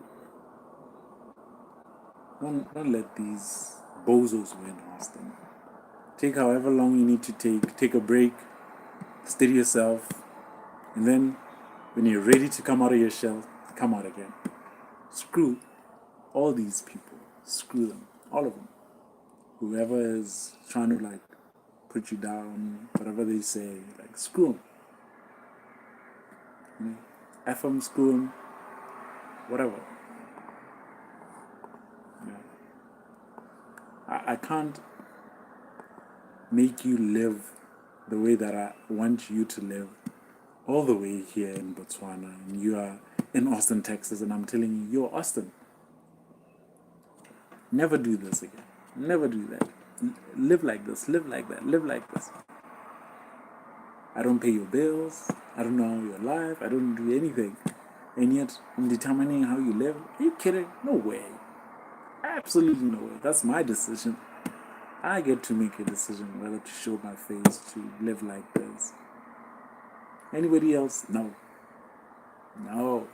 don't let these bozos win, Austin. Take however long you need to take a break, steady yourself, and then when you're ready to come out of your shell, come out again. Screw all these people. Screw them. All of them. Whoever is trying to like put you down, whatever they say, like screw them. F them, screw them, whatever. I can't make you live the way that I want you to live all the way here in Botswana, and you are in Austin, Texas, and I'm telling you, you're Austin. Never do this again. Never do that. Live like this, live like that, live like this. I don't pay your bills, I don't know how you're alive, I don't do anything. And yet, I'm determining how you live? Are you kidding? No way. Absolutely no way. That's my decision. I get to make a decision whether to show my face, to live like this. Anybody else? No. No.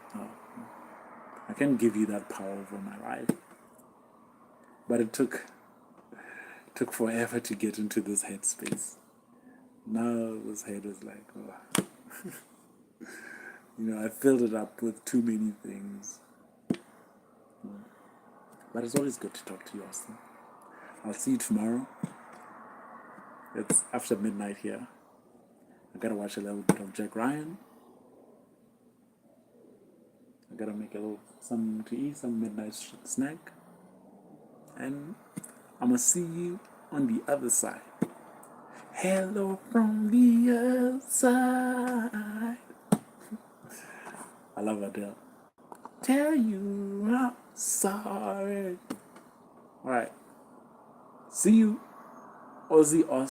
I can't give you that power over my life. But it took forever to get into this headspace. Now this head is like, oh. I filled it up with too many things. But it's always good to talk to you, Austin. I'll see you tomorrow. It's after midnight here. I gotta watch a little bit of Jack Ryan. I gotta make a little something to eat, some midnight snack. And I'm gonna see you on the other side. Hello from the other side. I love Adele. Tell you I'm sorry. Alright. See you, Aussie Austin.